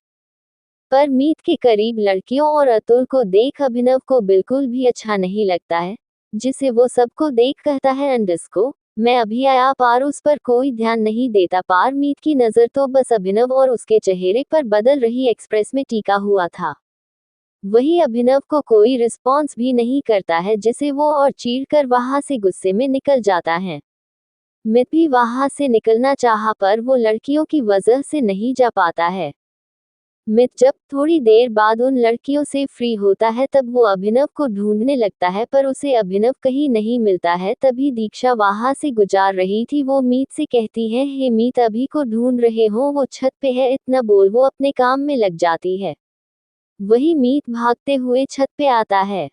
पर मीत के करीब लड़कियों और अतुल को देख अभिनव को बिल्कुल भी अच्छा नहीं लगता है, जिसे वो सबको देख कहता है, अंडस को मैं अभी आया। पार उस पर कोई ध्यान नहीं देता। पार मीत की नजर तो बस अभिनव और उसके चेहरे पर बदल रही एक्सप्रेस में टिका हुआ था। वही अभिनव को कोई रिस्पॉन्स भी नहीं करता है, जिसे वो और चीढ़कर वहां से गुस्से में निकल जाता है। मित भी वहां से निकलना चाहा पर वो लड़कियों की वजह से नहीं जा पाता है। मित जब थोड़ी देर बाद उन लड़कियों से फ्री होता है तब वो अभिनव को ढूंढने लगता है पर उसे अभिनव कहीं नहीं मिलता है। तभी दीक्षा वहां से गुजार रही थी। वो मीत से कहती है, हे मीत, अभी को ढूंढ रहे हो? वो छत पे है। इतना बोल वो अपने काम में लग जाती है। वही मीत भागते हुए छत पे आता है।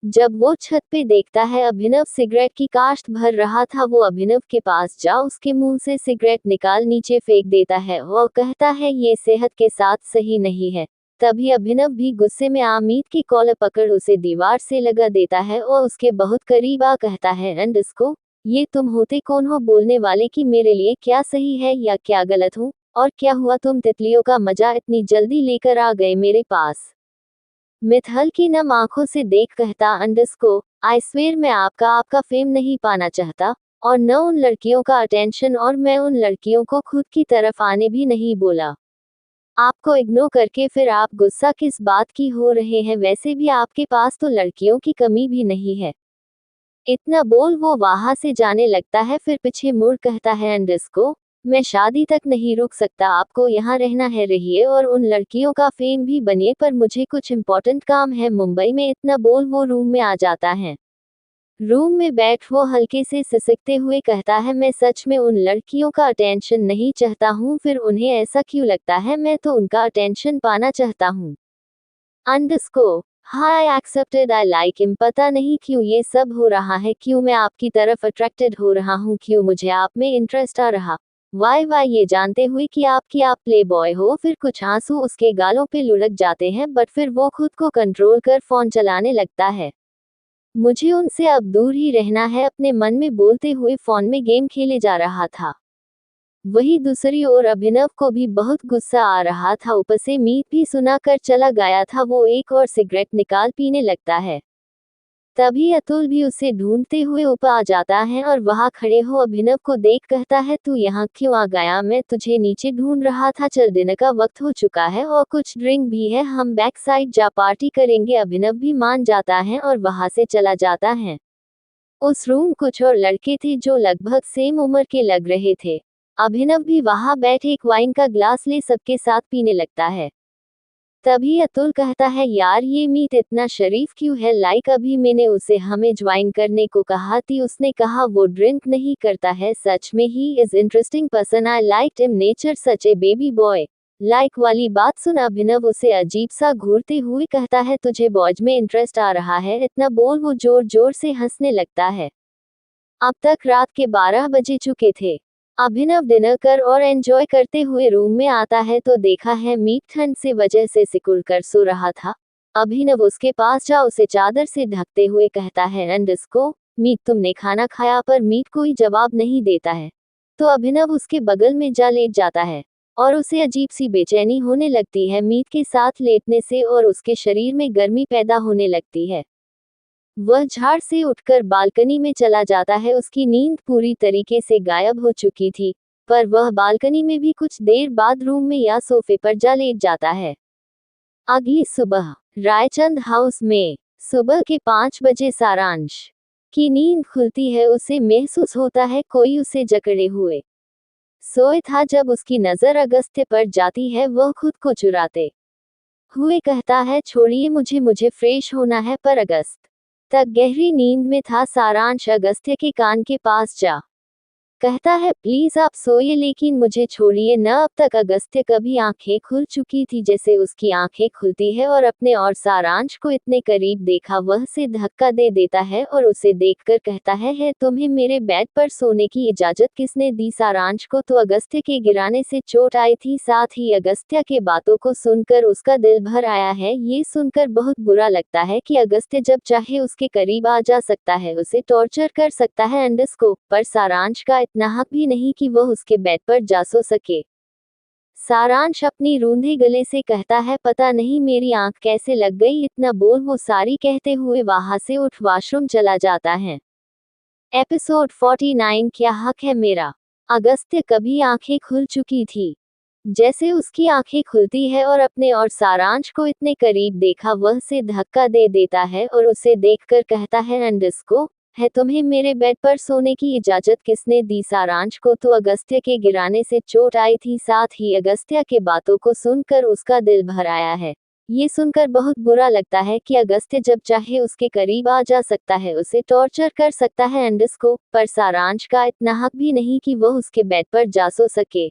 जब वो छत पे देखता है अभिनव सिगरेट की काश्त भर रहा था, वो अभिनव के पास जा उसके मुंह से सिगरेट निकाल नीचे फेंक देता है और कहता है, ये सेहत के साथ सही नहीं है। तभी अभिनव भी गुस्से में मीत की कॉलर पकड़ उसे दीवार से लगा देता है और उसके बहुत करीब आ कहता है, अंडस को ये तुम होते कौन हो बोलने वाले कि मेरे लिए क्या सही है या क्या गलत हूँ? और क्या हुआ, तुम तितलियों का मजा इतनी जल्दी लेकर आ गए मेरे पास? मित हल्की नम आंखों से देख कहता, अंडस को आई स्वेर मैं आपका फेम नहीं पाना चाहता और न उन लड़कियों का अटेंशन, और मैं उन लड़कियों को खुद की तरफ आने भी नहीं बोला। आपको इग्नोर करके फिर आप गुस्सा किस बात की हो रहे हैं? वैसे भी आपके पास तो लड़कियों की कमी भी नहीं है। इतना बोल वो वहां से जाने लगता है। फिर पीछे मुड़ कहता है, अंडस को मैं शादी तक नहीं रुक सकता, आपको यहाँ रहना है रहिए और उन लड़कियों का फेम भी बनिए, पर मुझे कुछ इम्पोर्टेंट काम है मुंबई में। इतना बोल वो रूम में आ जाता है। रूम में बैठ वो हल्के से सिसकते हुए कहता है, मैं सच में उन लड़कियों का अटेंशन नहीं चाहता हूँ। फिर उन्हें ऐसा क्यों लगता है? मैं तो उनका अटेंशन पाना चाहता हूँ। अंडस को हाय एक्सेप्टेड, आई लाइक हिम। पता नहीं क्यों ये सब हो रहा है, क्यों मैं आपकी तरफ अट्रैक्टेड हो रहा हूँ, क्यों मुझे आप में इंटरेस्ट आ रहा। वाई वाई, ये जानते हुए कि आप प्ले बॉय हो। फिर कुछ आंसू उसके गालों पे लुढ़क जाते हैं, बट फिर वो खुद को कंट्रोल कर फोन चलाने लगता है। मुझे उनसे अब दूर ही रहना है, अपने मन में बोलते हुए फोन में गेम खेले जा रहा था। वही दूसरी ओर अभिनव को भी बहुत गुस्सा आ रहा था। ऊपर से मीत भी सुना कर चला गया था। वो एक और सिगरेट निकाल पीने लगता है। तभी अतुल भी उसे ढूंढते हुए ऊपर आ जाता है और वहां खड़े हो अभिनव को देख कहता है, तू यहाँ क्यों आ गया? मैं तुझे नीचे ढूंढ रहा था। चल, डिनर का वक्त हो चुका है और कुछ ड्रिंक भी है, हम बैक साइड जा पार्टी करेंगे। अभिनव भी मान जाता है और वहां से चला जाता है। उस रूम कुछ और लड़के थे जो लगभग सेम उम्र के लग रहे थे। अभिनव भी वहां बैठे एक वाइन का ग्लास ले सबके साथ पीने लगता है। तभी अतुल कहता है, यार ये मीत इतना शरीफ क्यों है, लाइक अभी मैंने उसे हमें ज्वाइन करने को कहा थी, उसने कहा वो ड्रिंक नहीं करता है, सच में he is interesting person, I liked him, nature such A baby boy. Like वाली बात सुन अभिनव उसे अजीब सा घूरते हुए कहता है, तुझे बॉयज में इंटरेस्ट आ रहा है, इतना बोल वो जोर जोर से हंसने लगता है। अब तक रात के 12 बजे चुके थे। अभिनव डिनर कर और एंजॉय करते हुए रूम में आता है तो देखा है मीत ठंड से वजह से सिकुड़ कर सो रहा था। अभिनव उसके पास जा उसे चादर से ढकते हुए कहता है, एंड इसको, मीत तुमने खाना खाया, पर मीत कोई जवाब नहीं देता है। तो अभिनव उसके बगल में जा लेट जाता है और उसे अजीब सी बेचैनी होने लगती है मीत के साथ लेटने से और उसके शरीर में गर्मी पैदा होने लगती है। वह झाड़ से उठकर बालकनी में चला जाता है, उसकी नींद पूरी तरीके से गायब हो चुकी थी, पर वह बालकनी में भी कुछ देर बाद रूम में या सोफे पर जा लेट जाता है। अगली सुबह रायचंद हाउस में सुबह के 5 बजे सारांश की नींद खुलती है, उसे महसूस होता है कोई उसे जकड़े हुए सोए था। जब उसकी नजर अगस्त्य पर जाती है वह खुद को चुराते हुए कहता है, छोड़िए मुझे, मुझे फ्रेश होना है, पर अगस्त तक गहरी नींद में था। सारांश अगस्त्य के कान के पास जा कहता है, प्लीज आप सोइए, लेकिन मुझे छोड़िए न। अब तक अगस्त्य कभी आंखें खुल चुकी थी जैसे उसकी आंखें खुलती है और अपने और सारांश को इतने करीब देखा वह से धक्का दे देता है और उसे देखकर कहता है, तुम्हें मेरे बेड पर सोने की इजाजत किसने दी? सारांश को तो अगस्त्य के गिराने से चोट आई थी, साथ ही अगस्त्य के बातों को सुनकर उसका दिल भर आया है। ये सुनकर बहुत बुरा लगता है कि अगस्त्य जब चाहे उसके करीब आ जा सकता है, उसे टॉर्चर कर सकता है अंडरस्को, पर सारांश का इतना हक भी नहीं कि वह उसके बेड पर जा सो सके। सारांश अपनी रूंधे गले से कहता है, पता नहीं मेरी आंख कैसे लग गई, इतना बोल वो सारी कहते हुए वहां से उठ वॉशरूम चला जाता है। एपिसोड 49 क्या हक है मेरा। अगस्त्य कभी आंखें खुल चुकी थी। जैसे उसकी आंखें खुलती है और अपने और सारांश को इतने करीब देखा वह से धक्का दे देता है और उसे देखकर कहता है, अंडस्को, है तुम्हें मेरे बेड पर सोने की इजाजत किसने दी? सारांश को तो अगस्त्य के गिराने से चोट आई थी, साथ ही अगस्त्य के बातों को सुनकर उसका दिल भर आया है। ये सुनकर बहुत बुरा लगता है कि अगस्त्य जब चाहे उसके करीब आ जा सकता है, उसे टॉर्चर कर सकता है अंडस्को, पर सारांश का इतना हक भी नहीं कि वह उसके बेड पर जा सो सके।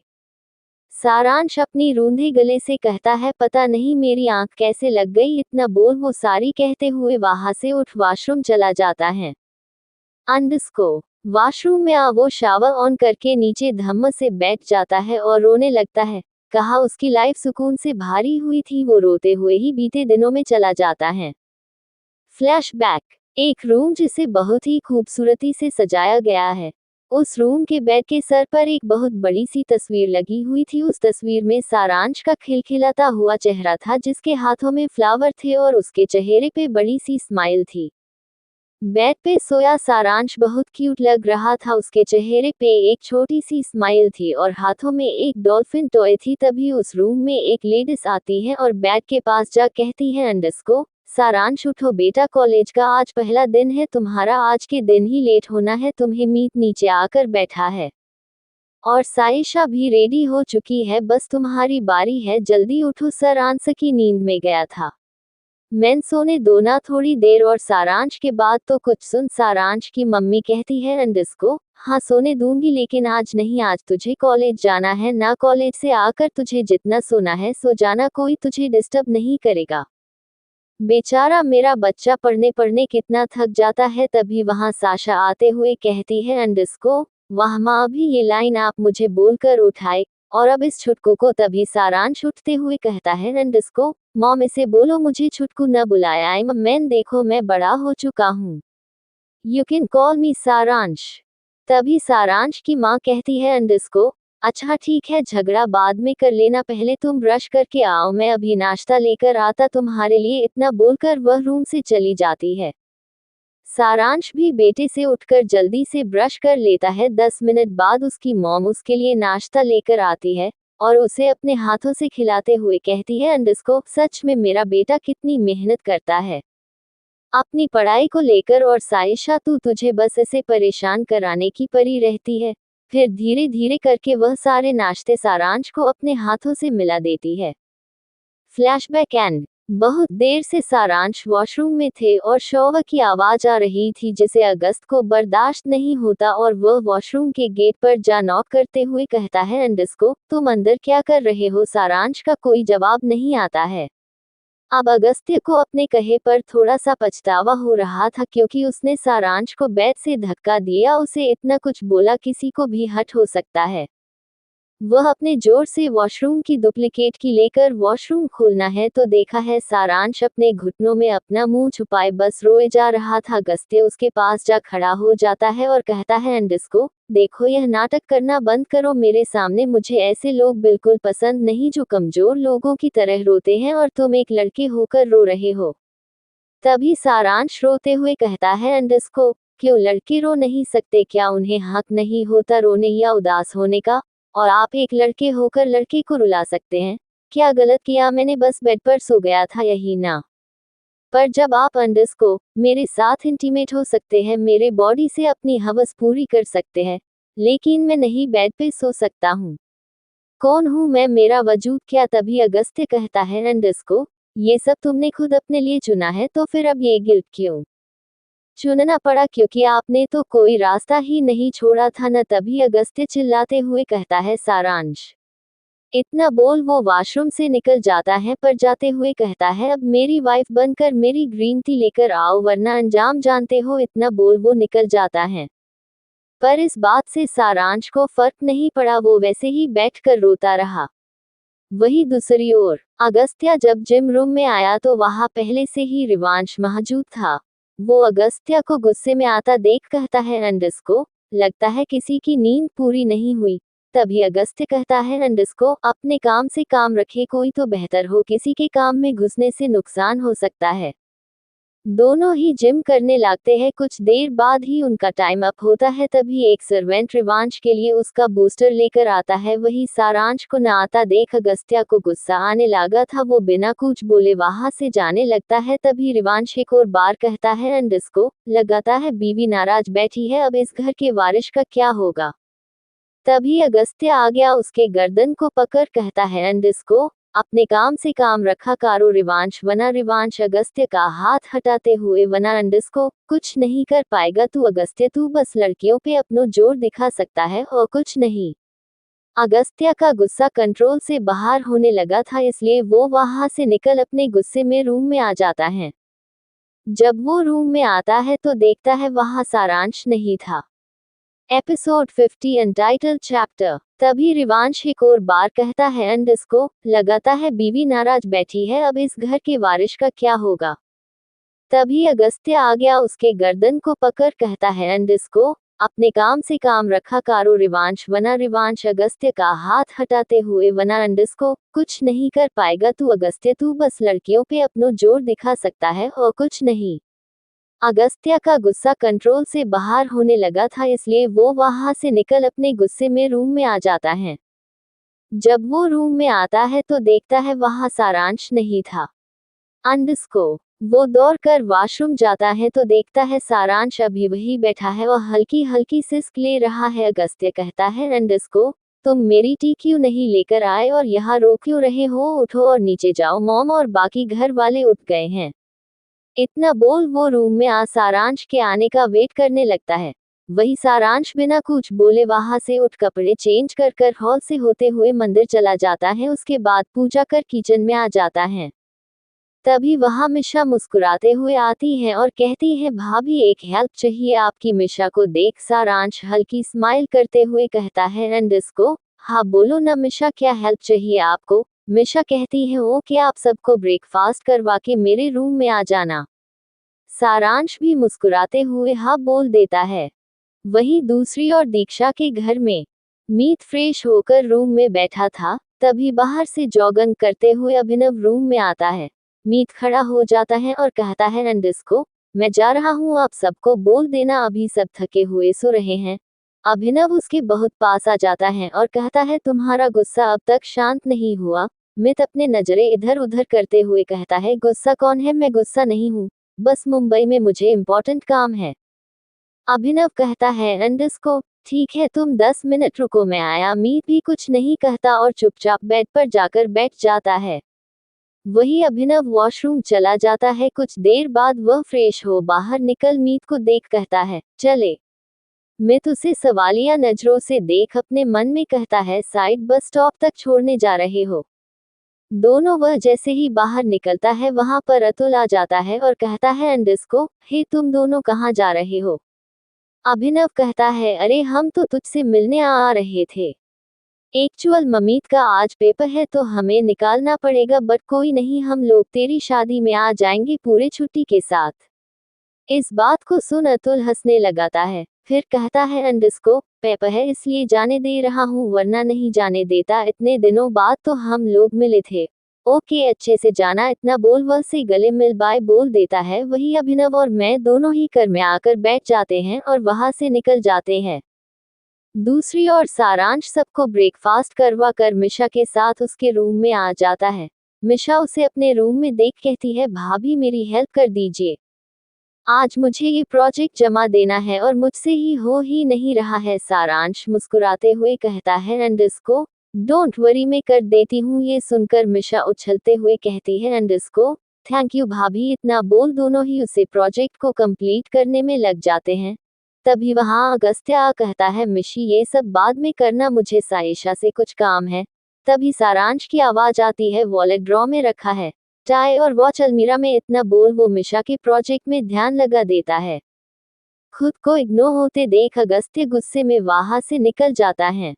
सारांश अपनी रूंधे गले से कहता है, पता नहीं मेरी आंख कैसे लग गई, इतना बोल वो सारी कहते हुए वहां से उठ वॉशरूम चला जाता है। अंडस्को वॉशरूम में वो शावर ऑन करके नीचे धम्म से बैठ जाता है और रोने लगता है। कहा उसकी लाइफ सुकून से भारी हुई थी, वो रोते हुए ही बीते दिनों में चला जाता है। फ्लैशबैक, एक रूम जिसे बहुत ही खूबसूरती से सजाया गया है। उस रूम के बेड के सर पर एक बहुत बड़ी सी तस्वीर लगी हुई थी। उस तस्वीर में सारांश का खिलखिलाता हुआ चेहरा था जिसके हाथों में फ्लावर थे और उसके चेहरे पे बड़ी सी स्माइल थी। बेड पे सोया सारांश बहुत क्यूट लग रहा था, उसके चेहरे पे एक छोटी सी स्माइल थी और हाथों में एक डॉल्फिन टॉय थी। तभी उस रूम में एक लेडीज आती है और बेड के पास जा कहती है, अंडस्को, सारांश उठो बेटा, कॉलेज का आज पहला दिन है तुम्हारा, आज के दिन ही लेट होना है तुम्हें, मीत नीचे आकर बैठा है और साइशा भी रेडी हो चुकी है, बस तुम्हारी बारी है, जल्दी उठो। सारांश की नींद में गया था, मैं सोने दो ना थोड़ी देर और। सारांश के बाद तो कुछ सुन। सारांश की मम्मी कहती है, अंडस्को, हाँ सोने दूंगी, लेकिन आज नहीं, आज तुझे कॉलेज जाना है ना, कॉलेज से आकर तुझे जितना सोना है सो जाना, कोई तुझे डिस्टर्ब नहीं करेगा। बेचारा मेरा बच्चा पढ़ने पढ़ने कितना थक जाता है। तभी वहां साशा आते हुए कहती है, अंडस्को, वाह माँ, अभी ये लाइन आप मुझे बोलकर उठाए और अब इस छुटकू को। तभी सारांश उठते हुए कहता है, अंडस्को, मॉम इसे बोलो मुझे छुटकू न बुलाया, आई मैन, देखो मैं बड़ा हो चुका हूँ, यू कैन कॉल मी सारांश। तभी सारांश की माँ कहती है, अंडस्को, अच्छा ठीक है, झगड़ा बाद में कर लेना, पहले तुम ब्रश करके आओ, मैं अभी नाश्ता लेकर आता तुम्हारे लिए, इतना बोलकर वह रूम से चली जाती है। सारांश भी बेटे से उठकर जल्दी से ब्रश कर लेता है। 10 मिनट बाद उसकी मॉम उसके लिए नाश्ता लेकर आती है और उसे अपने हाथों से खिलाते हुए कहती है, अंडस्को, सच में मेरा बेटा कितनी मेहनत करता है। अपनी पढ़ाई को लेकर, और साइशा तू तुझे बस ऐसे परेशान कराने की परी रहती है। फिर धीरे धीरे करके वह सारे नाश्ते सारांश को अपने हाथों से मिला देती है। Flashback and. बहुत देर से सारांश वॉशरूम में थे और शॉवर की आवाज आ रही थी जिसे अगस्त को बर्दाश्त नहीं होता, और वह वॉशरूम के गेट पर जा नॉक करते हुए कहता है, अंडस्को तुम अंदर क्या कर रहे हो। सारांश का कोई जवाब नहीं आता है। अब अगस्त्य को अपने कहे पर थोड़ा सा पछतावा हो रहा था, क्योंकि उसने सारांश को बैट से धक्का दिया। उसे इतना कुछ बोला किसी को भी हट हो सकता है। वह अपने जोर से वॉशरूम की डुप्लीकेट की लेकर वॉशरूम खोलना है तो देखा है सारांश अपने घुटनों में अपना मुंह छुपाए बस रोए जा रहा था। अगस्त्य उसके पास जा खड़ा हो जाता है और कहता है, अंडस्को देखो, यह नाटक करना बंद करो मेरे सामने। मुझे ऐसे लोग बिल्कुल पसंद नहीं जो कमजोर लोगों की तरह रोते हैं, और तुम एक लड़के होकर रो रहे हो। तभी सारांश रोते हुए कहता है, अंडस्को क्यों लड़के रो नहीं सकते? क्या उन्हें हक नहीं होता रोने या उदास होने का? और आप एक लड़के होकर लड़के को रुला सकते हैं? क्या गलत किया मैंने? बस बेड पर सो गया था, यही ना। पर जब आप अंडस्को मेरे साथ इंटीमेट हो सकते हैं, मेरे बॉडी से अपनी हवस पूरी कर सकते हैं, लेकिन मैं नहीं बेड पे सो सकता हूँ। कौन हूँ मैं, मेरा वजूद क्या? तभी अगस्त्य कहता है, अंडस्को ये सब तुमने खुद अपने लिए चुना है, तो फिर अब ये गिल्ट क्यों? चुनना पड़ा क्योंकि आपने तो कोई रास्ता ही नहीं छोड़ा था न। तभी अगस्त्य चिल्लाते हुए कहता है, सारांश। इतना बोल वो वॉशरूम से निकल जाता है, पर जाते हुए कहता है, अब मेरी वाइफ बनकर मेरी ग्रीन टी लेकर आओ वरना अंजाम जानते हो। इतना बोल वो निकल जाता है। पर इस बात से सारांश को फर्क नहीं पड़ा, वो वैसे ही बैठकर रोता रहा। वही दूसरी ओर अगस्त्या जब जिम रूम में आया तो वहां पहले से ही रिवांश मौजूद था। वो अगस्त्या को गुस्से में आता देख कहता है, अंडस्को लगता है किसी की नींद पूरी नहीं हुई। तभी अगस्त्य कहता है, अंडस्को अपने काम से काम रखे, कोई तो बेहतर हो, किसी के काम में घुसने से नुकसान हो सकता है। दोनों ही जिम करने लगते हैं। कुछ देर बाद ही उनका टाइम अप होता है। तभी एक सर्वेंट रिवांश के लिए उसका बूस्टर लेकर आता है। वही सारांश को न आता देख अगस्त्या को गुस्सा आने लगा था। वो बिना कुछ बोले वहां से जाने लगता है। तभी रिवांश एक और बार कहता है, अंडस्को लगाता है बीवी नाराज बैठी है, अब इस घर के वारिस का क्या होगा? तभी अगस्त्य आ गया, उसके गर्दन को पकड़ कहता है, अंडस्को अपने काम से काम रखा कारो। रिवांश वना रिवांश अगस्त्य का हाथ हटाते हुए वना, अंडस्को कुछ नहीं कर पाएगा तू। अगस्त्य तू बस लड़कियों पे अपनो जोर दिखा सकता है और कुछ नहीं। अगस्त्या का गुस्सा कंट्रोल से बाहर होने लगा था, इसलिए वो वहां से निकल अपने गुस्से में रूम में आ जाता है। जब वो रूम में आता है तो देखता है वहां सारांश नहीं था। Episode 50 untitled chapter. तभी रिवांश एक और बार कहता है, अंडस्को लगाता है बीवी नाराज बैठी है, अब इस घर के वारिस का क्या होगा? तभी अगस्त्य आ गया, उसके गर्दन को पकड़ कहता है, अंडस्को अपने काम से काम रखा कारो। रिवांश वना रिवांश अगस्त्य का हाथ हटाते हुए वना, अंडस्को कुछ नहीं कर पाएगा तू। अगस्त्य तू बस लड़कियों पे अपनो जोर दिखा सकता है और कुछ नहीं। अगस्त्या का गुस्सा कंट्रोल से बाहर होने लगा था, इसलिए वो वहां से निकल अपने गुस्से में रूम में आ जाता है। जब वो रूम में आता है तो देखता है वहां सारांश नहीं था। अंडस्को वो दौड़ कर वॉशरूम जाता है तो देखता है सारांश अभी वही बैठा है और हल्की हल्की सिसक ले रहा है। अगस्त्य कहता है, अंडस्को तुम मेरी टी क्यों नहीं लेकर आए और यहाँ रो क्यों रहे हो? उठो और नीचे जाओ, मॉम और बाकी घर वाले उठ गए हैं। इतना बोल वो रूम में आ सारांश के आने का वेट करने लगता है। वही सारांश बिना कुछ बोले वहां से उठ कपड़े चेंज कर कर हॉल से होते हुए मंदिर चला जाता है। उसके बाद पूजा कर किचन में आ जाता है। तभी वहां मिशा मुस्कुराते हुए आती है और कहती है, भाभी एक हेल्प चाहिए आपकी। मिशा को देख सारांश हल्की स्माइल करते हुए कहता है, अंडस्को हाँ बोलो ना मिशा, क्या हेल्प चाहिए आपको? मिशा कहती है, ओके आप सबको ब्रेकफास्ट करवा के मेरे रूम में आ जाना। सारांश भी मुस्कुराते हुए हाँ बोल देता है। वहीं दूसरी ओर दीक्षा के घर में मीत फ्रेश होकर रूम में बैठा था। तभी बाहर से जॉगिंग करते हुए अभिनव रूम में आता है। मीत खड़ा हो जाता है और कहता है, अंडस्को मैं जा रहा हूँ, आप सबको बोल देना अभी सब थके हुए सो रहे हैं। अभिनव उसके बहुत पास आ जाता है और कहता है, तुम्हारा गुस्सा अब तक शांत नहीं हुआ। मित अपने नजरें इधर उधर करते हुए कहता है, गुस्सा कौन है? मैं गुस्सा नहीं हूँ। बस मुंबई में मुझे इम्पोर्टेंट काम है। अभिनव कहता है अंडरस्को ठीक है तुम 10 मिनट रुको मैं आया। मीत भी कुछ नहीं कहता और चुपचाप बेड पर जाकर बैठ जाता है। वही अभिनव वॉशरूम चला जाता है। कुछ देर बाद वह फ्रेश हो बाहर निकल मीत को देख कहता है चले। मित उसे सवालिया नजरों से देख अपने मन में कहता है साइड बस स्टॉप तक छोड़ने जा रहे हो दोनों। वह जैसे ही बाहर निकलता है वहां पर अतुल आ जाता है और कहता है अंडरस्को हे तुम दोनों कहाँ जा रहे हो। अभिनव कहता है अरे हम तो तुझसे मिलने आ रहे थे। एक्चुअल ममीत का आज पेपर है तो हमें निकालना पड़ेगा बट कोई नहीं हम लोग तेरी शादी में आ जाएंगे पूरे छुट्टी के साथ। इस बात को सुन अतुल हंसने लगाता है फिर कहता है अंडरस्को पेपर है इसलिए जाने दे रहा हूँ वरना नहीं जाने देता। इतने दिनों बाद तो हम लोग मिले थे। ओके अच्छे से जाना इतना बोल वह से गले मिल बाय बोल देता है। वही अभिनव और मैं दोनों ही घर में आकर बैठ जाते हैं और वहां से निकल जाते हैं। दूसरी ओर सारांश सबको ब्रेकफास्ट करवा कर मिशा के साथ उसके रूम में आ जाता है। मिशा उसे अपने रूम में देख कहती है भाभी मेरी हेल्प कर दीजिए आज मुझे ये प्रोजेक्ट जमा देना है और मुझसे हो ही नहीं रहा है। सारांश मुस्कुराते हुए कहता है अंडरस्को डोंट वरी मैं कर देती हूँ। ये सुनकर मिशा उछलते हुए कहती है अंडरस्को थैंक यू भाभी। इतना बोल दोनों ही उसे प्रोजेक्ट को कंप्लीट करने में लग जाते हैं। तभी वहां अगस्त्य आ कहता है मिशी ये सब बाद में करना मुझे सायशा से कुछ काम है। तभी सारांश की आवाज आती है वॉलेट ड्रॉ में रखा है टाई और वॉच अलमीरा में। इतना बोल वो मिशा के प्रोजेक्ट में ध्यान लगा देता है। खुद को इग्नोर होते देख अगस्त्य गुस्से में वहां से निकल जाता है।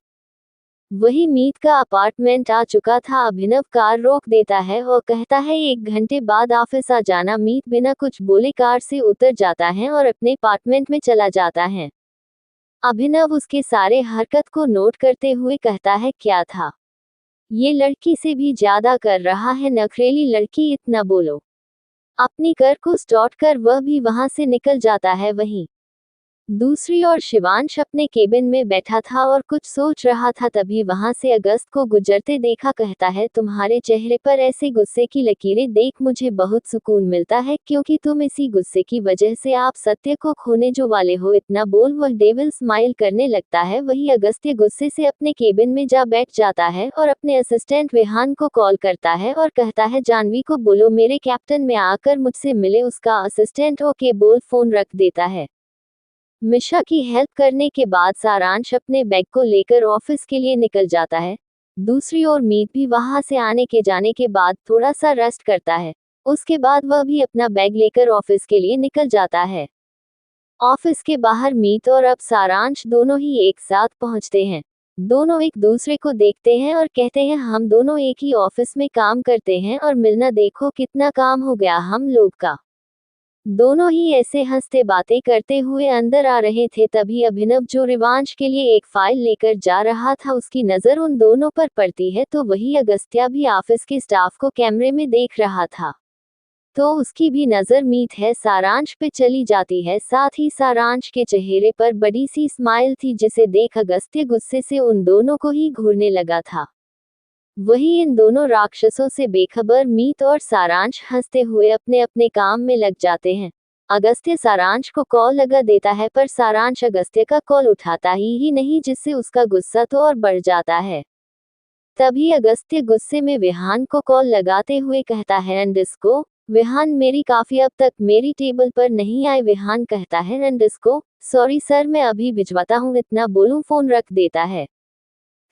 वही मीत का अपार्टमेंट आ चुका था। अभिनव कार रोक देता है और कहता है 1 घंटे बाद ऑफिस आ जाना। मीत बिना कुछ बोले कार से उतर जाता है और अपने अपार्टमेंट में चला जाता है। अभिनव उसके सारे हरकत को नोट करते हुए कहता है क्या था ये लड़की से भी ज्यादा कर रहा है नखरेली लड़की। इतना बोलो अपनी कर को स्टार्ट कर वह भी वहां से निकल जाता है। वहीं दूसरी ओर शिवांश अपने केबिन में बैठा था और कुछ सोच रहा था। तभी वहां से अगस्त को गुजरते देखा। कहता है तुम्हारे चेहरे पर ऐसे गुस्से की लकीरें देख मुझे बहुत सुकून मिलता है क्योंकि तुम इसी गुस्से की वजह से आप सत्य को खोने जो वाले हो। इतना बोल वह डेविल स्माइल करने लगता है। वही अगस्त्य गुस्से से अपने केबिन में जा बैठ जाता है और अपने असिस्टेंट विहान को कॉल करता है और कहता है जानवी को बोलो मेरे कैप्टन में आकर मुझसे मिले। उसका असिस्टेंट ओके बोल फोन रख देता है। मिशा की हेल्प करने के बाद सारांश अपने बैग को लेकर ऑफिस के लिए निकल जाता है। दूसरी ओर मीत भी वहां से आने के जाने के बाद थोड़ा सा रेस्ट करता है। उसके बाद वह भी अपना बैग लेकर ऑफिस के लिए निकल जाता है। ऑफिस के बाहर मीत और अब सारांश दोनों ही एक साथ पहुंचते हैं। दोनों एक दूसरे को देखते हैं और कहते हैं हम दोनों एक ही ऑफिस में काम करते हैं और मिलना देखो कितना काम हो गया हम लोग का। दोनों ही ऐसे हंसते बातें करते हुए अंदर आ रहे थे। तभी अभिनव जो रिवांश के लिए एक फाइल लेकर जा रहा था उसकी नजर उन दोनों पर पड़ती है तो वही अगस्त्या भी ऑफिस के स्टाफ को कैमरे में देख रहा था तो उसकी भी नजर मीत है सारांश पे चली जाती है। साथ ही सारांश के चेहरे पर बड़ी सी स्माइल थी जिसे देख अगस्त्य गुस्से से उन दोनों को ही घूरने लगा था। वही इन दोनों राक्षसों से बेखबर मीत और सारांश हंसते हुए अपने अपने काम में लग जाते हैं। अगस्त्य सारांश को कॉल लगा देता है पर सारांश अगस्त्य का कॉल उठाता ही नहीं जिससे उसका गुस्सा तो और बढ़ जाता है। तभी अगस्त्य गुस्से में विहान को कॉल लगाते हुए कहता है अंडरस्को विहान मेरी काफी अब तक मेरी टेबल पर नहीं आए। विहान कहता है अंडरस्को सॉरी सर मैं अभी भिजवाता हूँ। इतना बोलूं फोन रख देता है।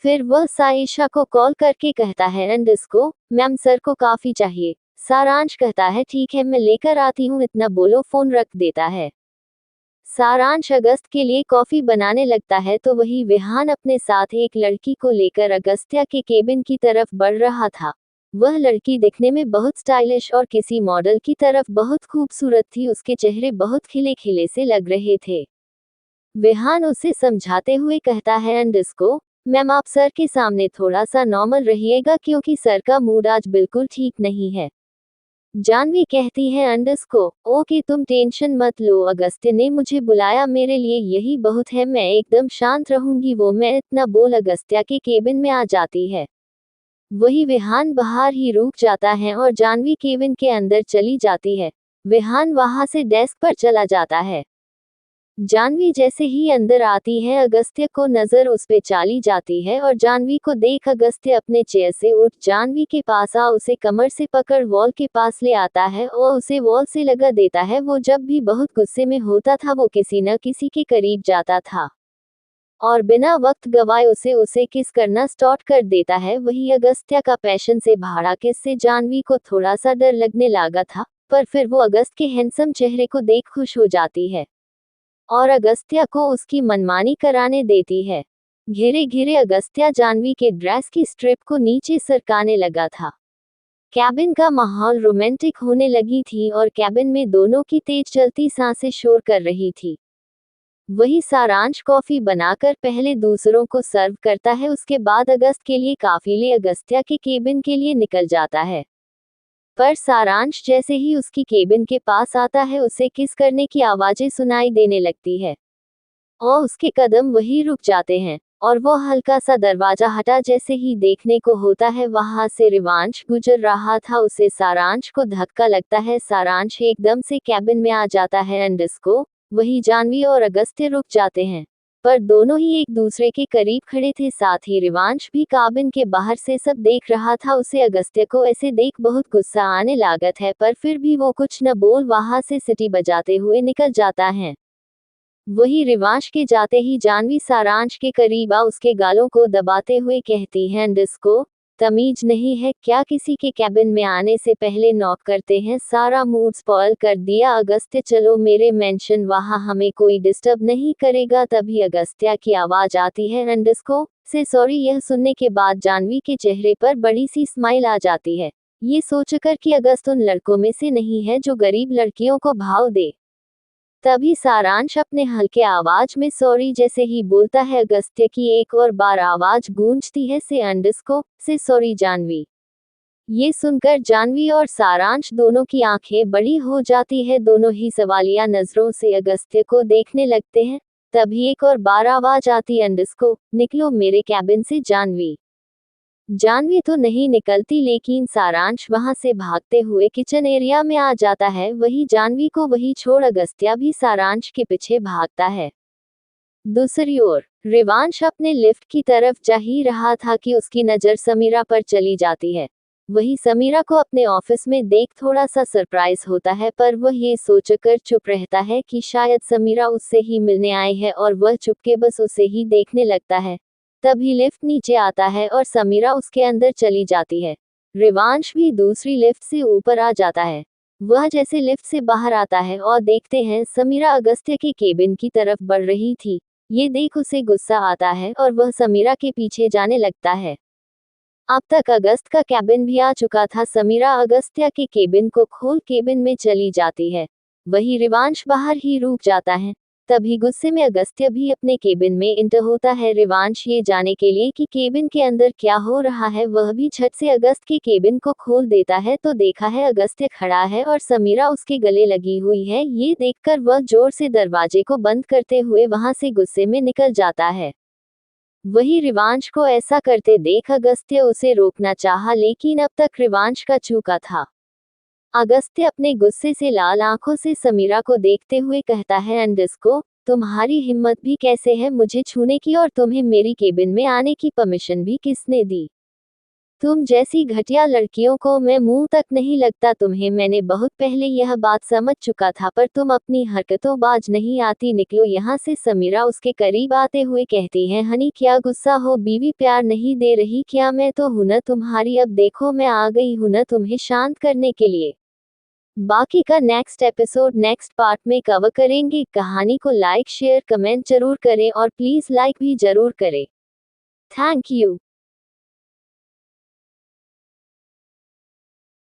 फिर वह सायशा को कॉल करके कहता है अंडरस्को मैम सर को काफी चाहिए। सारांश कहता है ठीक है मैं लेकर आती हूँ। इतना बोलो फोन रख देता है। सारांश अगस्त के लिए कॉफी बनाने लगता है तो वही विहान अपने साथ एक लड़की को लेकर अगस्त्या के केबिन की तरफ बढ़ रहा था। वह लड़की दिखने में बहुत स्टाइलिश और किसी मॉडल की तरफ बहुत खूबसूरत थी। उसके चेहरे बहुत खिले खिले से लग रहे थे। विहान उसे समझाते हुए कहता है अंडरस्को मैम आप सर के सामने थोड़ा सा नॉर्मल रहिएगा क्योंकि सर का मूड आज बिल्कुल ठीक नहीं है। जानवी कहती है अंडरस्को ओके तुम टेंशन मत लो अगस्त्य ने मुझे बुलाया मेरे लिए यही बहुत है मैं एकदम शांत रहूंगी। वो मैं इतना बोल अगस्त्या के केबिन में आ जाती है। वही विहान बाहर ही रुक जाता है और जानवी केबिन के अंदर चली जाती है। विहान वहां से डेस्क पर चला जाता है। जानवी जैसे ही अंदर आती है अगस्त्य को नजर उस पे चाली जाती है और जानवी को देख अगस्त्य अपने चेयर से उठ जानवी के पास आ उसे कमर से पकड़ वॉल के पास ले आता है और उसे वॉल से लगा देता है। वो जब भी बहुत गुस्से में होता था वो किसी न किसी के करीब जाता था और बिना वक्त गवाए उसे उसे किस करना स्टार्ट कर देता है। वही अगस्त्य का पैशन से भाड़ा किस से जानवी को थोड़ा सा डर लगने लगा था, पर फिर वो अगस्त के हैंडसम चेहरे को देख खुश हो जाती है और अगस्त्या को उसकी मनमानी कराने देती है। घिरे घिरे अगस्त्या जानवी के ड्रेस की स्ट्रिप को नीचे सरकाने लगा था। कैबिन का माहौल रोमांटिक होने लगी थी और कैबिन में दोनों की तेज चलती सांसें शोर कर रही थी। वही सारांश कॉफी बनाकर पहले दूसरों को सर्व करता है, उसके बाद अगस्त के लिए काफिले अगस्त्या के केबिन के लिए निकल जाता है। पर सारांश जैसे ही उसकी केबिन के पास आता है उसे किस करने की आवाजें सुनाई देने लगती है और उसके कदम वहीं रुक जाते हैं और वो हल्का सा दरवाजा हटा जैसे ही देखने को होता है वहां से रिवांश गुजर रहा था। उसे सारांश को धक्का लगता है, सारांश एकदम से कैबिन में आ जाता है एंड इसको वही जानवी और अगस्त्य रुक जाते हैं, पर दोनों ही एक दूसरे के करीब खड़े थे। साथ ही रिवांश भी काबिन के बाहर से सब देख रहा था। उसे अगस्त्य को ऐसे देख बहुत गुस्सा आने लागत है, पर फिर भी वो कुछ न बोल वहां से सीटी बजाते हुए निकल जाता है। वही रिवांश के जाते ही जानवी सारांश के करीब आ उसके गालों को दबाते हुए कहती है, डिस्को तमीज नहीं है क्या, किसी के कैबिन में आने से पहले नॉक करते हैं, सारा मूड स्पॉइल कर दिया। अगस्त्य चलो मेरे मेंशन, वहां हमें कोई डिस्टर्ब नहीं करेगा। तभी अगस्त्या की आवाज आती है एंड डिस्को से सॉरी। यह सुनने के बाद जानवी के चेहरे पर बड़ी सी स्माइल आ जाती है, ये सोचकर कि अगस्त उन लड़कों में से नहीं है जो गरीब लड़कियों को भाव दे। तभी सारांश अपने हल्के आवाज में सॉरी जैसे ही बोलता है अगस्त्य की एक और बार आवाज गूंजती है से अंडरस्को से सॉरी जानवी। ये सुनकर जानवी और सारांश दोनों की आंखें बड़ी हो जाती है, दोनों ही सवालिया नजरों से अगस्त्य को देखने लगते हैं। तभी एक और बार आवाज आती अंडरस्को निकलो मेरे कैबिन से जानवी। जानवी तो नहीं निकलती लेकिन सारांश वहां से भागते हुए किचन एरिया में आ जाता है। वही जानवी को वही छोड़ अगस्त्या भी सारांश के पीछे भागता है। दूसरी ओर रिवांश अपने लिफ्ट की तरफ जा ही रहा था कि उसकी नजर समीरा पर चली जाती है। वही समीरा को अपने ऑफिस में देख थोड़ा सा सरप्राइज होता है, पर वह ये सोचकर चुप रहता है कि शायद समीरा उससे ही मिलने आई है और वह चुपके बस उसे ही देखने लगता है। तभी लिफ्ट नीचे आता है और समीरा उसके अंदर चली जाती है। रिवांश भी दूसरी लिफ्ट से ऊपर आ जाता है। वह जैसे लिफ्ट से बाहर आता है और देखते हैं समीरा अगस्त्य के केबिन की तरफ बढ़ रही थी। ये देख उसे गुस्सा आता है और वह समीरा के पीछे जाने लगता है। अब तक अगस्त का केबिन भी आ चुका था। समीरा अगस्त्य के केबिन को खोल केबिन में चली जाती है। वही रिवांश बाहर ही रुक जाता है। तभी गुस्से में अगस्त्य भी अपने केबिन में इंटर होता है। रिवांश ये जाने के लिए कि केबिन के अंदर क्या हो रहा है वह भी झट से अगस्त के केबिन को खोल देता है, तो देखा है अगस्त्य खड़ा है और समीरा उसके गले लगी हुई है। ये देखकर वह जोर से दरवाजे को बंद करते हुए वहां से गुस्से में निकल जाता है। वही रिवांश को ऐसा करते देख अगस्त्य उसे रोकना चाहा लेकिन अब तक रिवांश का चूका था। अगस्त्य अपने गुस्से से लाल आंखों से समीरा को देखते हुए कहता है, अंडस्को तुम्हारी हिम्मत भी कैसे है मुझे छूने की, और तुम्हें मेरी केबिन में आने की परमिशन भी किसने दी? तुम जैसी घटिया लड़कियों को मैं मुंह तक नहीं लगता। तुम्हें मैंने बहुत पहले यह बात समझ चुका था, पर तुम अपनी हरकतों बाज नहीं आती। निकलो यहाँ से। समीरा उसके करीब आते हुए कहती है, हनी क्या गुस्सा हो, बीवी प्यार नहीं दे रही क्या? मैं तो हूं ना तुम्हारी, अब देखो मैं आ गई हूं ना तुम्हें शांत करने के लिए। बाकी का नेक्स्ट एपिसोड नेक्स्ट पार्ट में कवर करेंगे। कहानी को लाइक शेयर कमेंट जरूर करें और प्लीज लाइक भी जरूर करें। Thank you.